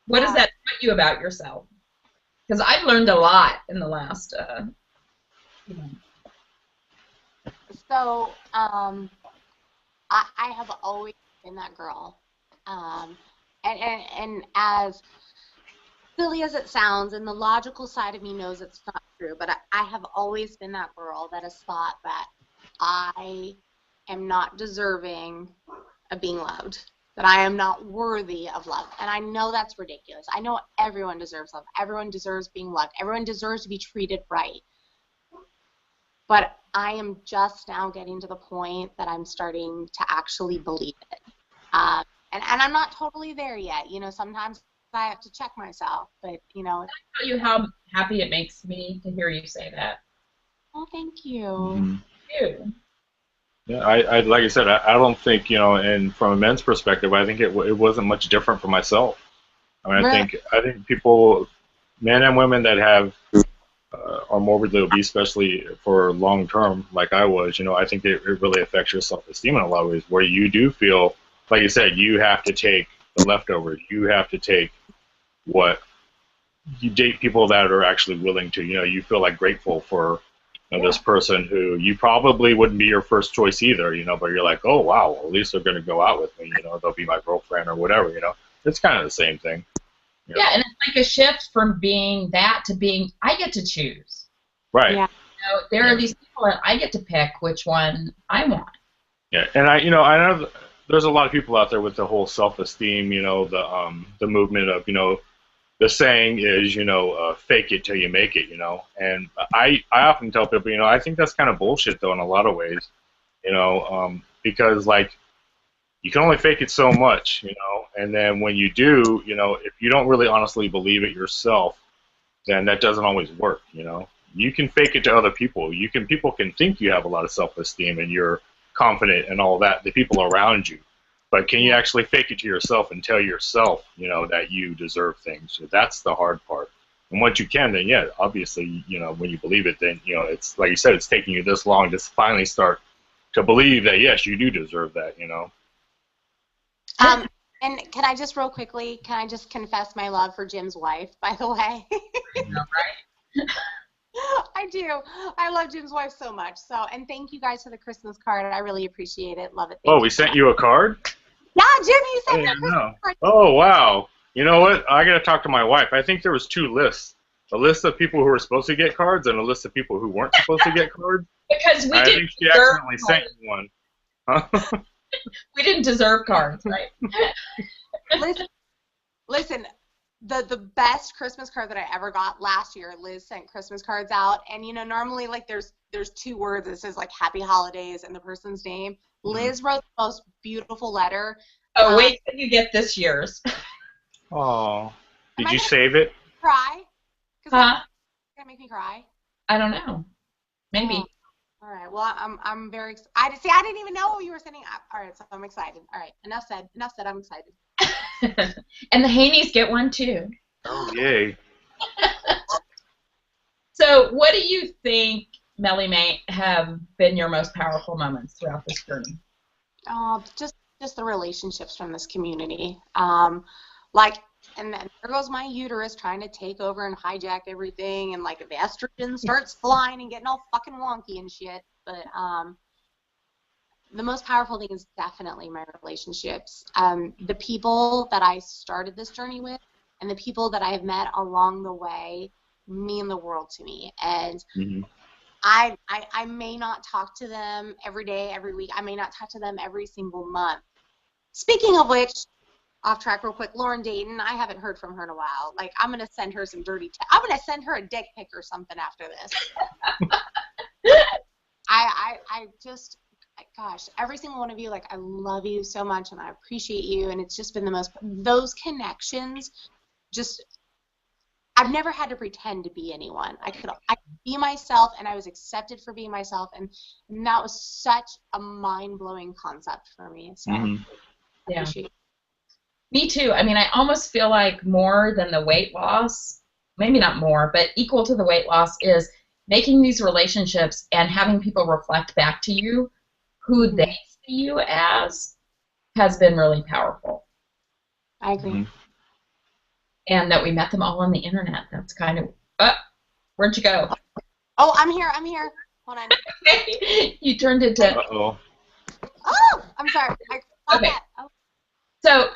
What does that tell you about yourself? Because I've learned a lot in the last. You know. So, I have always been that girl. And as silly as it sounds, and the logical side of me knows it's not true, but I have always been that girl that has thought that I am not deserving of being loved, that I am not worthy of love. And I know that's ridiculous. I know everyone deserves love. Everyone deserves being loved. Everyone deserves to be treated right. But I am just now getting to the point that I'm starting to actually believe it. And I'm not totally there yet. You know, sometimes I have to check myself. But, you know. I tell you how happy it makes me to hear you say that. Oh, thank you. Mm-hmm. Thank you. Yeah, I like I said, I don't think, you know, and from a men's perspective, I think it wasn't much different for myself. I mean, I think people, men and women that have are morbidly obese, especially for long term, like I was, you know, I think it really affects your self-esteem in a lot of ways, where you do feel, like you said, you have to take the leftovers, you have to take what you date people that are actually willing to, you know, you feel like grateful for, you know, this person who you probably wouldn't be your first choice either, you know, but you're like, oh wow, well, at least they're going to go out with me, you know, they'll be my girlfriend or whatever, you know, it's kind of the same thing. You know? Yeah, and it's like a shift from being that to being, I get to choose. Right. Yeah. You know, there are these people that I get to pick which one I want. Yeah, and I know there's a lot of people out there with the whole self-esteem, you know, the movement of, you know, the saying is, you know, fake it till you make it, you know, and I often tell people, you know, I think that's kind of bullshit though in a lot of ways, you know, because like you can only fake it so much, you know, and then when you do, you know, if you don't really honestly believe it yourself, then that doesn't always work, you know. You can fake it to other people. People can think you have a lot of self-esteem and you're confident and all that, the people around you. But can you actually fake it to yourself and tell yourself, you know, that you deserve things? So that's the hard part. And once you can, then yeah, obviously, you know, when you believe it, then, you know, it's like you said, it's taking you this long to finally start to believe that, yes, you do deserve that, you know. And can I just real quickly, can I just confess my love for Jim's wife, by the way? Right? I do. I love Jim's wife so much. So, and thank you guys for the Christmas card. I really appreciate it. Love it. We sent you a card? Yeah, Jim, you sent me a Christmas card. Oh, wow. You know what? I got to talk to my wife. I think there was 2 lists. A list of people who were supposed to get cards and a list of people who weren't supposed to get cards. Because we I didn't think she accidentally sent you one. Huh? We didn't deserve cards, right? Listen, the best Christmas card that I ever got last year, Liz sent Christmas cards out, and you know, normally like there's 2 words that says like Happy Holidays and the person's name. Liz wrote the most beautiful letter. Oh, wait till you get this year's. Oh, did you save it? Cry? Huh? Gonna make me cry. I don't know. Maybe. Oh. All right. Well, I'm very excited. See, I didn't even know what you were sending up. All right, so I'm excited. All right. Enough said. I'm excited. And the Haneys get one too. Oh, yay. So, what do you think, Mellie May, have been your most powerful moments throughout this journey? Just the relationships from this community. And then there goes my uterus trying to take over and hijack everything, and like the estrogen starts flying and getting all fucking wonky and shit. But the most powerful thing is definitely my relationships. The people that I started this journey with and the people that I have met along the way mean the world to me. And I may not talk to them every day, every week. I may not talk to them every single month. Speaking of which, off track real quick, Lauren Dayton, I haven't heard from her in a while. Like, I'm going to send her some dirty I'm going to send her a dick pic or something after this. I just, gosh, every single one of you, like, I love you so much and I appreciate you, and it's just been those connections, just, I've never had to pretend to be anyone. I could be myself, and I was accepted for being myself, and that was such a mind-blowing concept for me. So, I appreciate it. Me too. I mean, I almost feel like more than the weight loss, maybe not more, but equal to the weight loss, is making these relationships and having people reflect back to you who they see you as has been really powerful. I agree. And that we met them all on the internet. That's kind of Where'd you go? Oh, I'm here. Hold on. You turned into. Uh-oh. Oh, I'm sorry. I saw Okay. that. Oh. So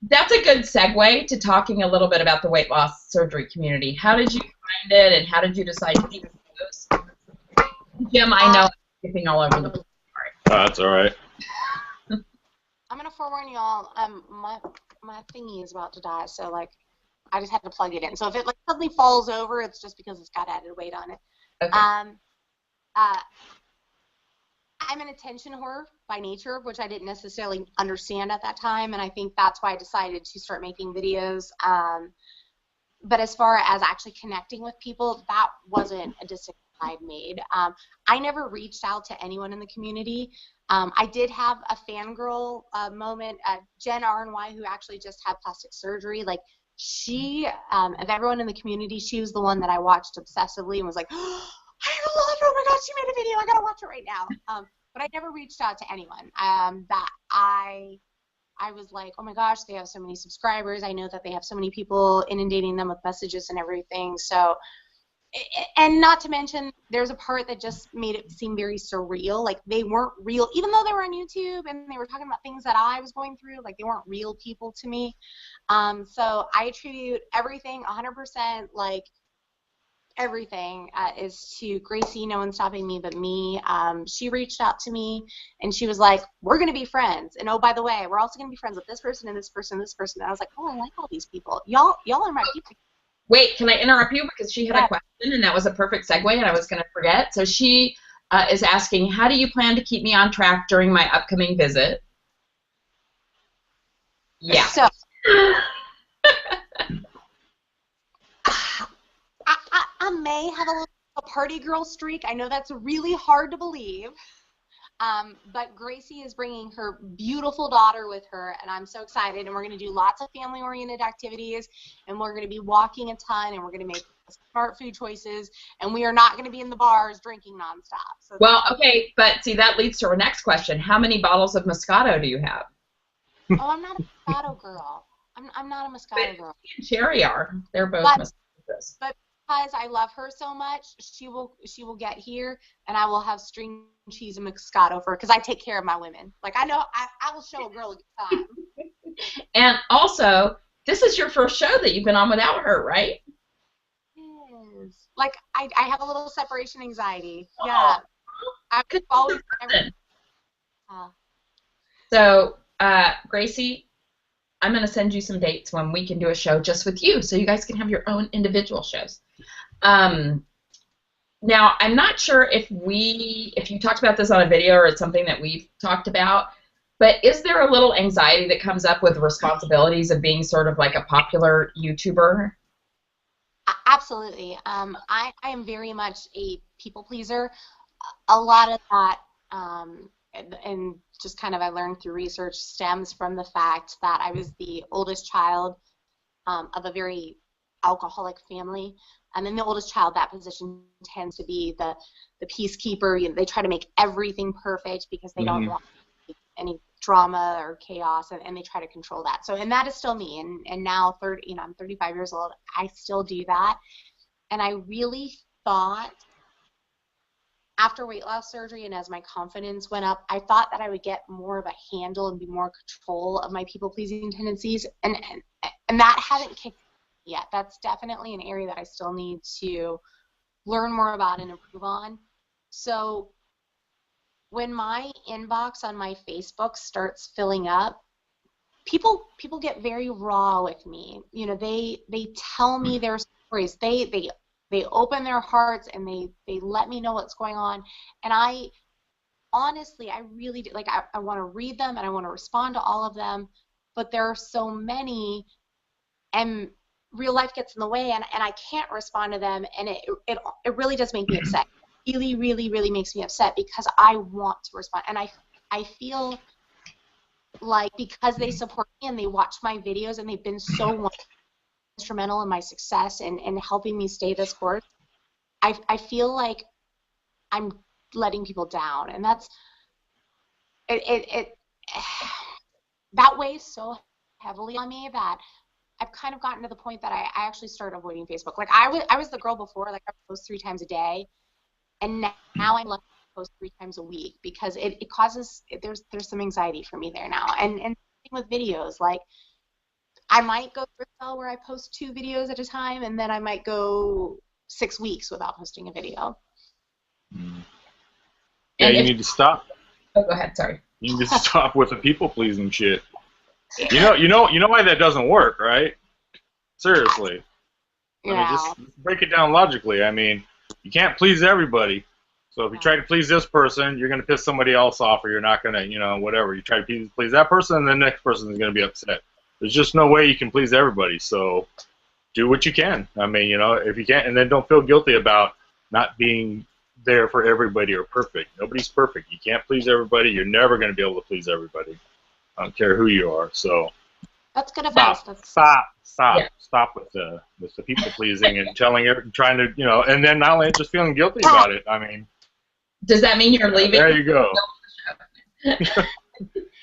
that's a good segue to talking a little bit about the weight loss surgery community. How did you find it, and how did you decide to do those? Jim, I know I'm skipping all over the place. That's all right. I'm gonna forewarn y'all. My thingy is about to die, so like, I just had to plug it in. So if it like suddenly falls over, it's just because it's got added weight on it. Okay. I'm an attention whore by nature, which I didn't necessarily understand at that time, and I think that's why I decided to start making videos. But as far as actually connecting with people, that wasn't a decision I'd made. I never reached out to anyone in the community. I did have a fangirl moment. Jen RNY, who actually just had plastic surgery, like she, of everyone in the community, she was the one that I watched obsessively and was like, oh, I love her. Oh my God, she made a video. I gotta watch it right now. But I never reached out to anyone. That I was like, oh my gosh, they have so many subscribers. I know that they have so many people inundating them with messages and everything. So, and not to mention, there's a part that just made it seem very surreal. Like they weren't real, even though they were on YouTube and they were talking about things that I was going through. Like they weren't real people to me. So I attribute everything 100%, like everything is to Gracie. No one's stopping me but me. She reached out to me and she was like, we're going to be friends. And oh, by the way, we're also going to be friends with this person and this person and this person. And I was like, oh, I like all these people. Y'all are my people. Wait, can I interrupt you? Because she had a question, and that was a perfect segue, and I was going to forget. So she is asking, how do you plan to keep me on track during my upcoming visit? Yeah. So, I may have a party girl streak. I know that's really hard to believe. But Gracie is bringing her beautiful daughter with her, and I'm so excited. And we're going to do lots of family-oriented activities, and we're going to be walking a ton, and we're going to make smart food choices, and we are not going to be in the bars drinking nonstop. So well, okay, but see, that leads to our next question. How many bottles of Moscato do you have? Oh, I'm not a Moscato girl. I'm not a Moscato girl. She and Sherry are. They're both Moscatos. But because I love her so much, she will get here, and I will have string cheese and Moscato for her, because I take care of my women. Like, I know I will show a girl a good time. And also, this is your first show that you've been on without her, right? Yes. Like, I have a little separation anxiety. Yeah. I could always. So, Gracie, I'm going to send you some dates when we can do a show just with you, so you guys can have your own individual shows. Now, I'm not sure if you talked about this on a video or it's something that we've talked about, but is there a little anxiety that comes up with responsibilities of being sort of like a popular YouTuber? Absolutely. I am very much a people pleaser. A lot of that, and just kind of I learned through research, stems from the fact that I was the oldest child of a very alcoholic family. And then the oldest child, that position tends to be the peacekeeper. You know, they try to make everything perfect because they don't want any drama or chaos, and they try to control that. So, and that is still me. And now, I'm 35 years old. I still do that. And I really thought, after weight loss surgery and as my confidence went up, I thought that I would get more of a handle and be more control of my people-pleasing tendencies. And that hasn't kicked in yet. That's definitely an area that I still need to learn more about and improve on. So when my inbox on my Facebook starts filling up, people get very raw with me. You know, they tell me their stories. They open their hearts and they let me know what's going on. And I honestly, I really do, like, I want to read them and I want to respond to all of them, but there are so many and real life gets in the way, and I can't respond to them, and it really does make me upset. It really, really, really makes me upset because I want to respond, and I feel like because they support me and they watch my videos and they've been so instrumental in my success and helping me stay this course, I feel like I'm letting people down, and that's it that weighs so heavily on me that I've kind of gotten to the point that I actually started avoiding Facebook. Like I was the girl before, like I would post 3 times a day, and now I'm lucky to post 3 times a week because it causes there's some anxiety for me there now. And same with videos, like I might go through a spell where I post 2 videos at a time, and then I might go 6 weeks without posting a video. Yeah, you need to stop. Oh, go ahead. Sorry. You need to stop with the people pleasing shit. You know why that doesn't work, right? Seriously. Yeah. I mean, just break it down logically. I mean, you can't please everybody. So if you try to please this person, you're going to piss somebody else off, or you're not going to, whatever. You try to please that person, and the next person is going to be upset. There's just no way you can please everybody. So do what you can. I mean, if you can't, and then don't feel guilty about not being there for everybody or perfect. Nobody's perfect. You can't please everybody. You're never going to be able to please everybody. I don't care who you are. So that's good advice. Stop with the people pleasing and trying to, and then not only just feeling guilty about it. I mean, does that mean you're leaving? There you go.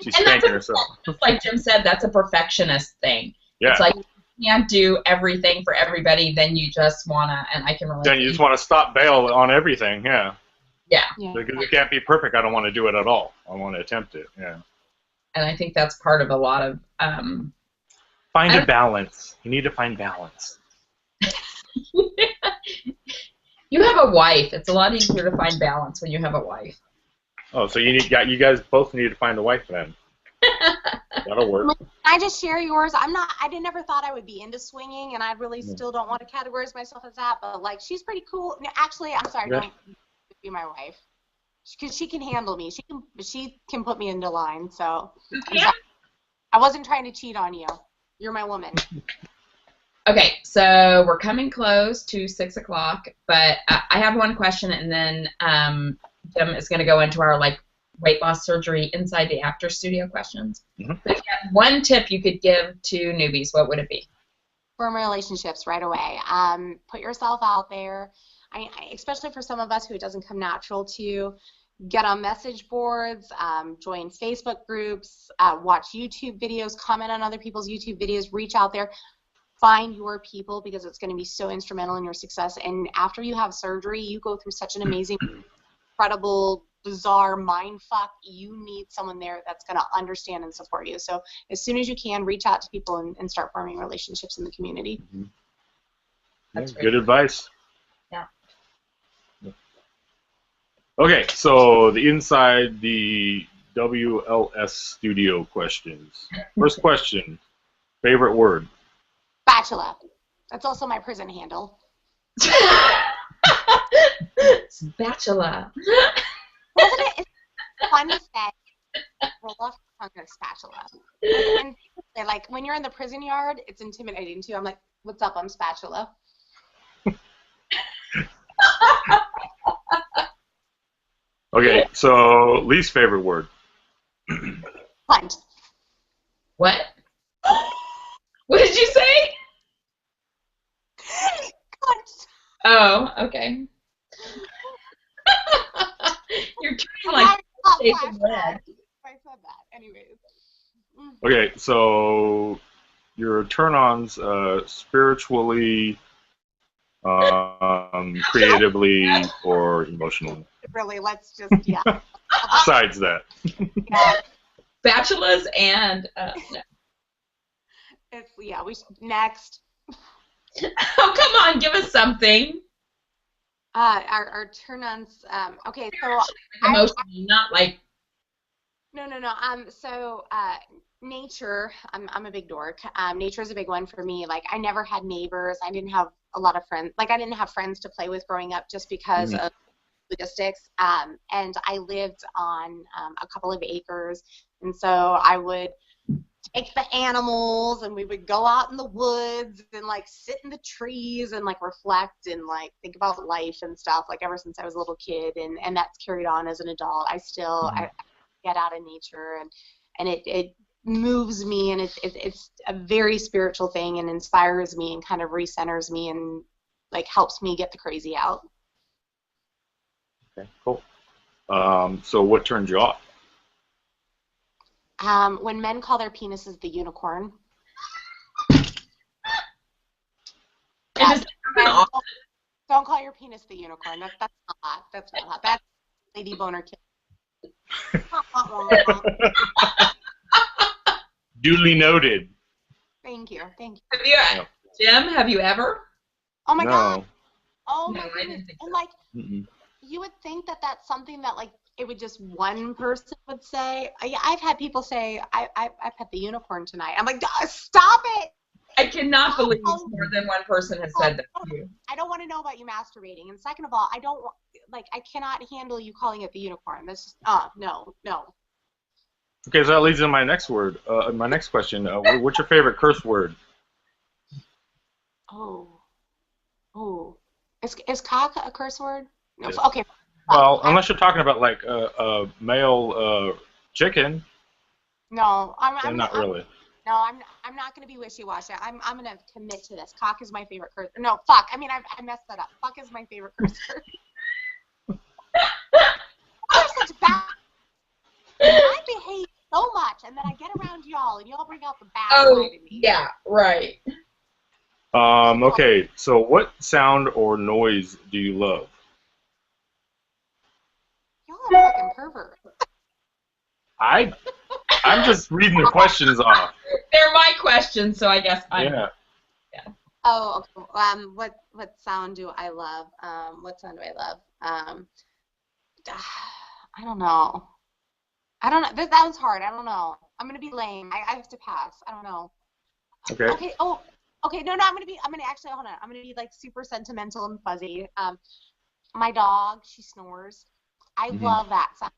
She's spanking herself. Just like Jim said, that's a perfectionist thing. Yeah. It's like you can't do everything for everybody, then you just wanna, and I can relate. Then you just want to stop bail on everything, yeah. Yeah. Because it can't be perfect. I don't want to do it at all. I want to attempt it, yeah. And I think that's part of a lot of. Find a balance. You need to find balance. You have a wife. It's a lot easier to find balance when you have a wife. Oh, so you guys both need to find a wife then. That'll work. Can I just share yours? I never thought I would be into swinging, and I really still don't want to categorize myself as that, but like she's pretty cool. No, actually, I'm sorry, don't be my wife. Because she can handle me. She can put me into line, so I wasn't trying to cheat on you. You're my woman. Okay, so we're coming close to 6 o'clock, but I have one question, and then Jim is going to go into our weight loss surgery inside the actor studio questions. Mm-hmm. But if you have one tip you could give to newbies, what would it be? Form relationships right away. Put yourself out there. Especially for some of us who it doesn't come natural to, get on message boards, join Facebook groups, watch YouTube videos, comment on other people's YouTube videos, reach out there. Find your people because it's going to be so instrumental in your success. And after you have surgery, you go through such an amazing, incredible, bizarre mind fuck. You need someone there that's going to understand and support you. So as soon as you can, reach out to people and start forming relationships in the community. Mm-hmm. That's good advice. Yeah. Okay, so inside the WLS studio questions. First question, favorite word? Spatula. That's also my prison handle. Spatula. Wasn't it? It's fun to say. Roll off your tongue with a spatula. And like when you're in the prison yard, it's intimidating too. I'm like, what's up? I'm spatula. Okay, so least favorite word. Hunt. What? What did you say? Hunt. Oh, okay. You're turning like shaking red. I said that. Anyways. Okay, so your turn-ons spiritually, creatively, or emotionally? Really, let's just, yeah. Besides that. Yeah. Spatulas and, no. We should, next. Oh, come on, give us something. Our turn-ons, okay, so. Emotionally, not like. No. So, nature, I'm a big dork. Nature is a big one for me. Like, I never had neighbors. I didn't have a lot of friends. Like, I didn't have friends to play with growing up just because of logistics. And I lived on a couple of acres. And so I would take the animals and we would go out in the woods and like sit in the trees and like reflect and like think about life and stuff, like ever since I was a little kid. And that's carried on as an adult. I still I get out in nature and it moves me, and it's a very spiritual thing and inspires me and kind of recenters me and like helps me get the crazy out. Okay, cool. So what turns you off? When men call their penises the unicorn. your penis the unicorn. That's not hot. That's not hot. That's lady boner kill. Duly noted. Thank you. Thank you. Have you, Jim? Have you ever? Oh my God. No. Oh No, my I goodness. didn't think And so. like, Mm-mm. you would think that that's something that like it would just one person would say. I've had people say, I pet the unicorn tonight. I'm like, stop it. I cannot believe Oh. more than one person has said that to you. I don't want to know about you masturbating. And second of all, I cannot handle you calling it the unicorn. That's just, no. Okay, so that leads into my next word. My next question. What's your favorite curse word? Oh. Is cock a curse word? No. Yes. Okay. Well, unless you're talking about like a male chicken, No, then not really. I'm not gonna be wishy-washy. I'm gonna commit to this. Cock is my favorite curse. No, fuck. I mean, I messed that up. Fuck is my favorite curse word. You're such bad. I behave so much, and then I get around y'all, and y'all bring out the bad side of me. Yeah, right. Okay, so what sound or noise do you love? Y'all are fucking pervert. I'm just reading the questions off. They're my questions, so I guess I'm. Yeah. Oh, okay. What sound do I love? What sound do I love? I don't know. That was hard. I don't know. I'm gonna be lame. I have to pass. I don't know. Okay. Okay. Oh. Okay. No. I'm gonna actually hold on. I'm gonna be like super sentimental and fuzzy. My dog. She snores. I love that sound.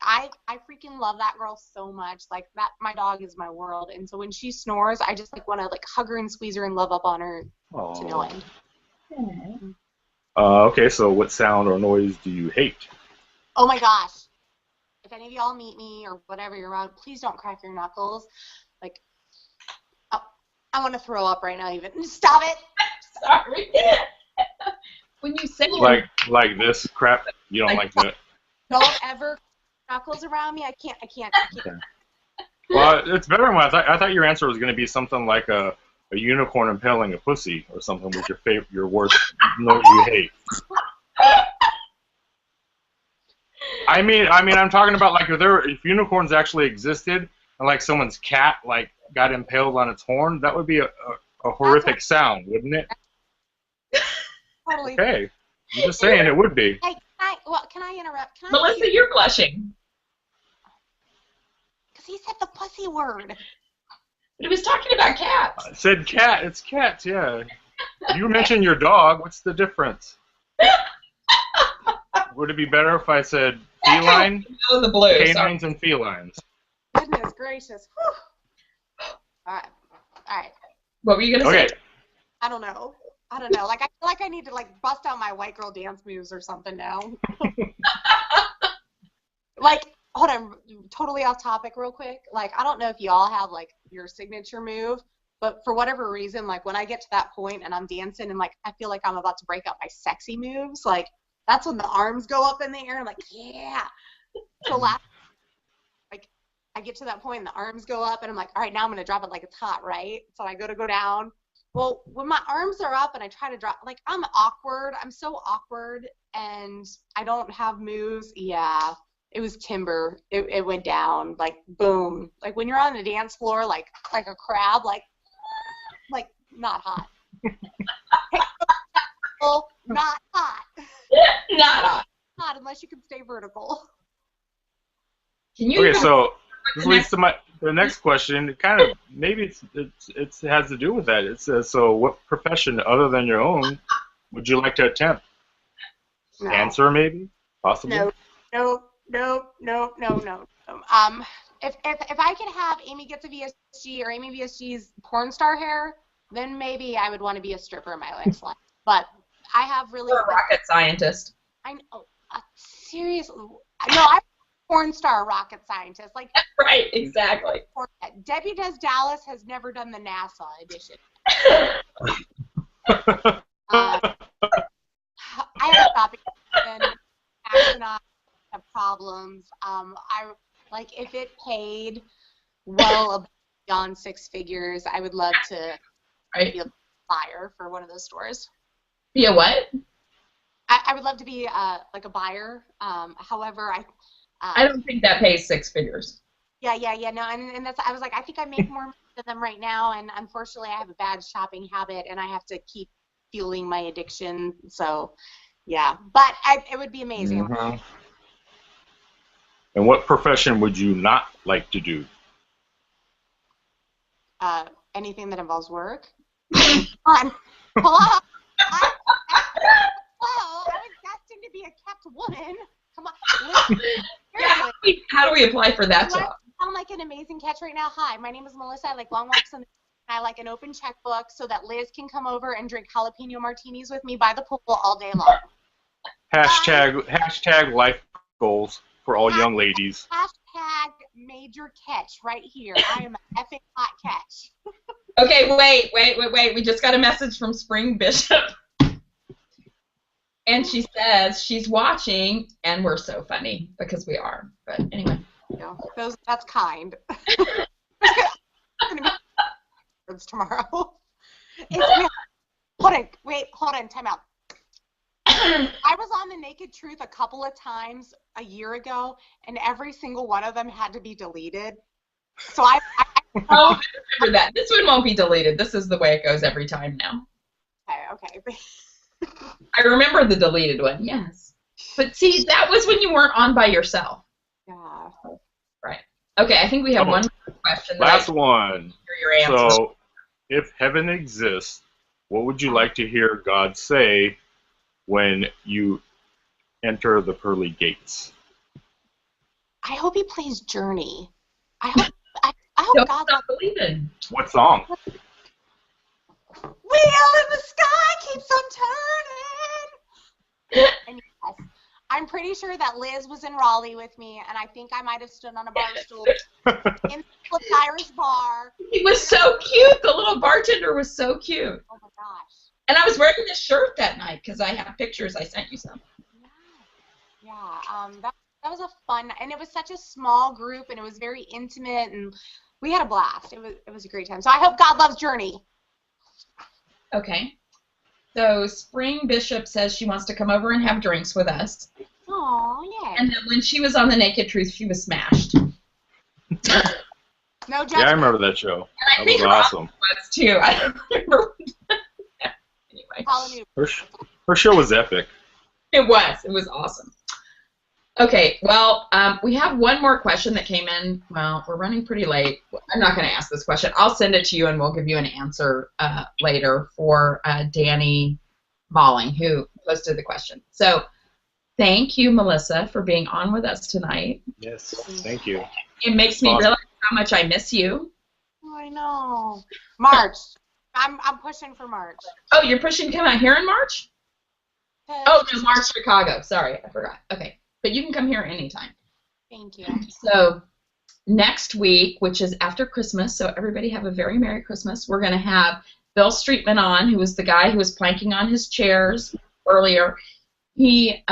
I freaking love that girl so much. Like that, my dog is my world. And so when she snores, I just like want to like hug her and squeeze her and love up on her to no end. Okay, so what sound or noise do you hate? Oh my gosh. If any of y'all meet me or whatever you're around, please don't crack your knuckles. Like, oh, I want to throw up right now even. Stop it. Sorry. When you say Like this crap, you don't like that. Don't ever knuckles around me. I can't. Okay. Well, it's better than what I thought your answer was going to be something like a unicorn impaling a pussy or something with your worst noise you hate. I mean, I'm talking about like if unicorns actually existed and like someone's cat like got impaled on its horn, that would be a horrific sound, wouldn't it? Totally. Okay, I'm just saying it would be. Hey, can I interrupt? Melissa, you're blushing. Because he said the pussy word. But he was talking about cats. I said cat. It's cats, yeah. You mentioned your dog. What's the difference? Would it be better if I said feline? Oh, the blue. Canines and felines. Goodness gracious. Whew. All right. What were you gonna say? I don't know. Like I feel like I need to like bust out my white girl dance moves or something now. Like, hold on, totally off topic real quick. Like, I don't know if y'all have like your signature move, but for whatever reason, like when I get to that point and I'm dancing and like I feel like I'm about to break out my sexy moves, like that's when the arms go up in the air and I'm like, yeah. So like I get to that point and the arms go up and I'm like, all right, now I'm gonna drop it like it's hot, right? So I go down. Well, when my arms are up and I try to drop, like I'm awkward. I'm so awkward and I don't have moves. Yeah, it was timber. It went down like boom. Like when you're on the dance floor, like a crab, like not hot. Not hot. Not hot. Not unless you can stay vertical. Can you Okay, even so this leads to the next question. It kind of maybe it has to do with that. It says, so what profession other than your own would you like to attempt? No. Cancer, maybe, possibly. No. If I could have Amy Gets a VSG or Amy VSG's porn star hair, then maybe I would want to be a stripper in my next life. But I have really. You're a rocket scientist. I know. Seriously. No, I'm a porn star rocket scientist. Like. Right, exactly. Debbie Does Dallas has never done the NASA edition. I have a topic and astronauts have problems. I like if it paid well beyond six figures, I would love to be a buyer for one of those stores. Be a what? I would love to be like a buyer. However, I don't think that pays 6 figures. Yeah. No, and that's. I was like, I think I make more money than them right now, and unfortunately, I have a bad shopping habit, and I have to keep fueling my addiction. So, yeah. But it would be amazing. Mm-hmm. And what profession would you not like to do? Anything that involves work. Hello. Hello. I was destined to be a kept woman. Come on. Yeah, how do we apply for that job? I sound like an amazing catch right now. Hi, my name is Melissa. I like long walks and I like an open checkbook so that Liz can come over and drink jalapeno martinis with me by the pool all day long. Hashtag life goals for all young ladies. Hashtag major catch right here. I am an effing hot catch. Okay, wait. We just got a message from Spring Bishop. And she says she's watching, and we're so funny because we are. But anyway. Yeah, that's kind. It's tomorrow. Hold on, time out. I was on The Naked Truth a couple of times a year ago, and every single one of them had to be deleted. So I remember that. This one won't be deleted. This is the way it goes every time now. Okay. I remember the deleted one, yes. But see, that was when you weren't on by yourself. Yeah. Right. Okay, I think we have one more question. Last one. Your answer. So, if heaven exists, what would you like to hear God say when you enter the pearly gates? I hope he plays Journey. I hope God not believing. What song? Wheel in the sky keeps on turning. And yes, I'm pretty sure that Liz was in Raleigh with me, and I think I might have stood on a bar stool in the Irish bar. He was so cute. The little bartender was so cute. Oh my gosh. And I was wearing this shirt that night because I have pictures. I sent you some. Yeah. That was a fun, and it was such a small group, and it was very intimate, and we had a blast. It was a great time. So I hope God loves Journey. Okay. So Spring Bishop says she wants to come over and have drinks with us. Oh, yeah. And then when she was on The Naked Truth, she was smashed. No judgment. Yeah, I remember that show. And That was awesome. Was too. I don't remember. Anyway. Her show was epic. It was awesome. Okay, well, we have one more question that came in. Well, we're running pretty late. I'm not going to ask this question. I'll send it to you, and we'll give you an answer later for Danny Malling, who posted the question. So thank you, Melissa, for being on with us tonight. Yes, thank you. It makes me realize how much I miss you. Oh, I know. March. I'm pushing for March. Oh, you're pushing to come out here in March? Oh, no, March, Chicago. Sorry, I forgot. Okay. But you can come here anytime. Thank you. So next week, which is after Christmas, so everybody have a very Merry Christmas, we're going to have Bill Streetman on, who was the guy who was planking on his chairs earlier. He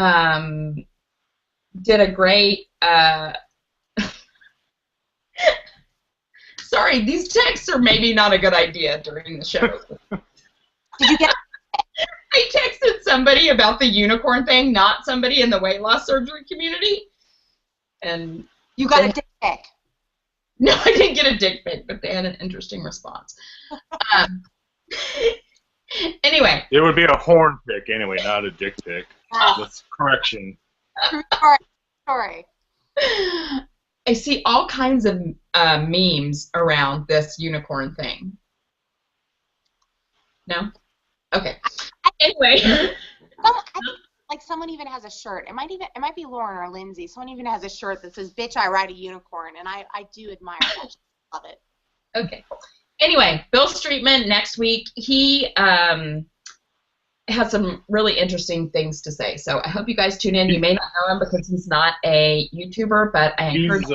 did a great... Sorry, these texts are maybe not a good idea during the show. Did you get... I texted somebody about the unicorn thing, not somebody in the weight loss surgery community. And you got a dick pic. No, I didn't get a dick pic, but they had an interesting response. Anyway. It would be a horn pic anyway, not a dick pic. That's correction. Sorry. I see all kinds of memes around this unicorn thing. No? Okay. Anyway. Like someone even has a shirt. It might be Lauren or Lindsay. Someone even has a shirt that says "Bitch, I ride a unicorn," and I do admire that. Love it. Okay. Anyway, Bill Streetman next week. He has some really interesting things to say. So I hope you guys tune in. You may not know him because he's not a YouTuber, but I encourage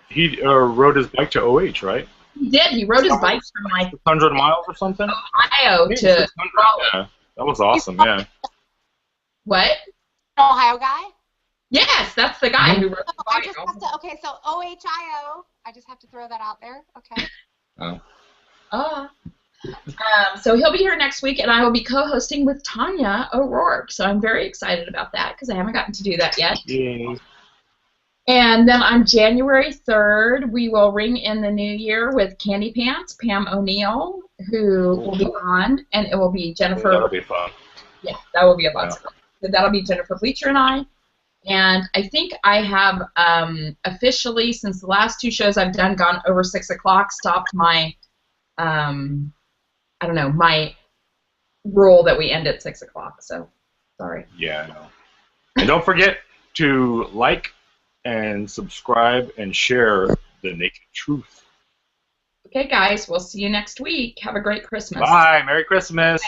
he rode his bike to OH, right? He did. He rode his bike from like 600 miles or something. Ohio to. Yeah, that was awesome. Yeah. What? Ohio guy? Yes, that's the guy who rode the bike. I just have to. Okay, so OHIO. I just have to throw that out there. Okay. Oh. So he'll be here next week, and I will be co-hosting with Tanya O'Rourke. So I'm very excited about that because I haven't gotten to do that yet. Yay. And then on January 3rd, we will ring in the new year with Candy Pants, Pam O'Neill, who will be on, and it will be Jennifer. That'll be fun. Yeah, that will be a lot of fun. So that'll be Jennifer Bleacher and I. And I think I have officially, since the last 2 shows I've done, gone over 6 o'clock, stopped my, I don't know, my rule that we end at 6 o'clock. So, sorry. Yeah, I know. And don't forget to like and subscribe and share The Naked Truth. Okay, guys, we'll see you next week. Have a great Christmas. Bye. Merry Christmas.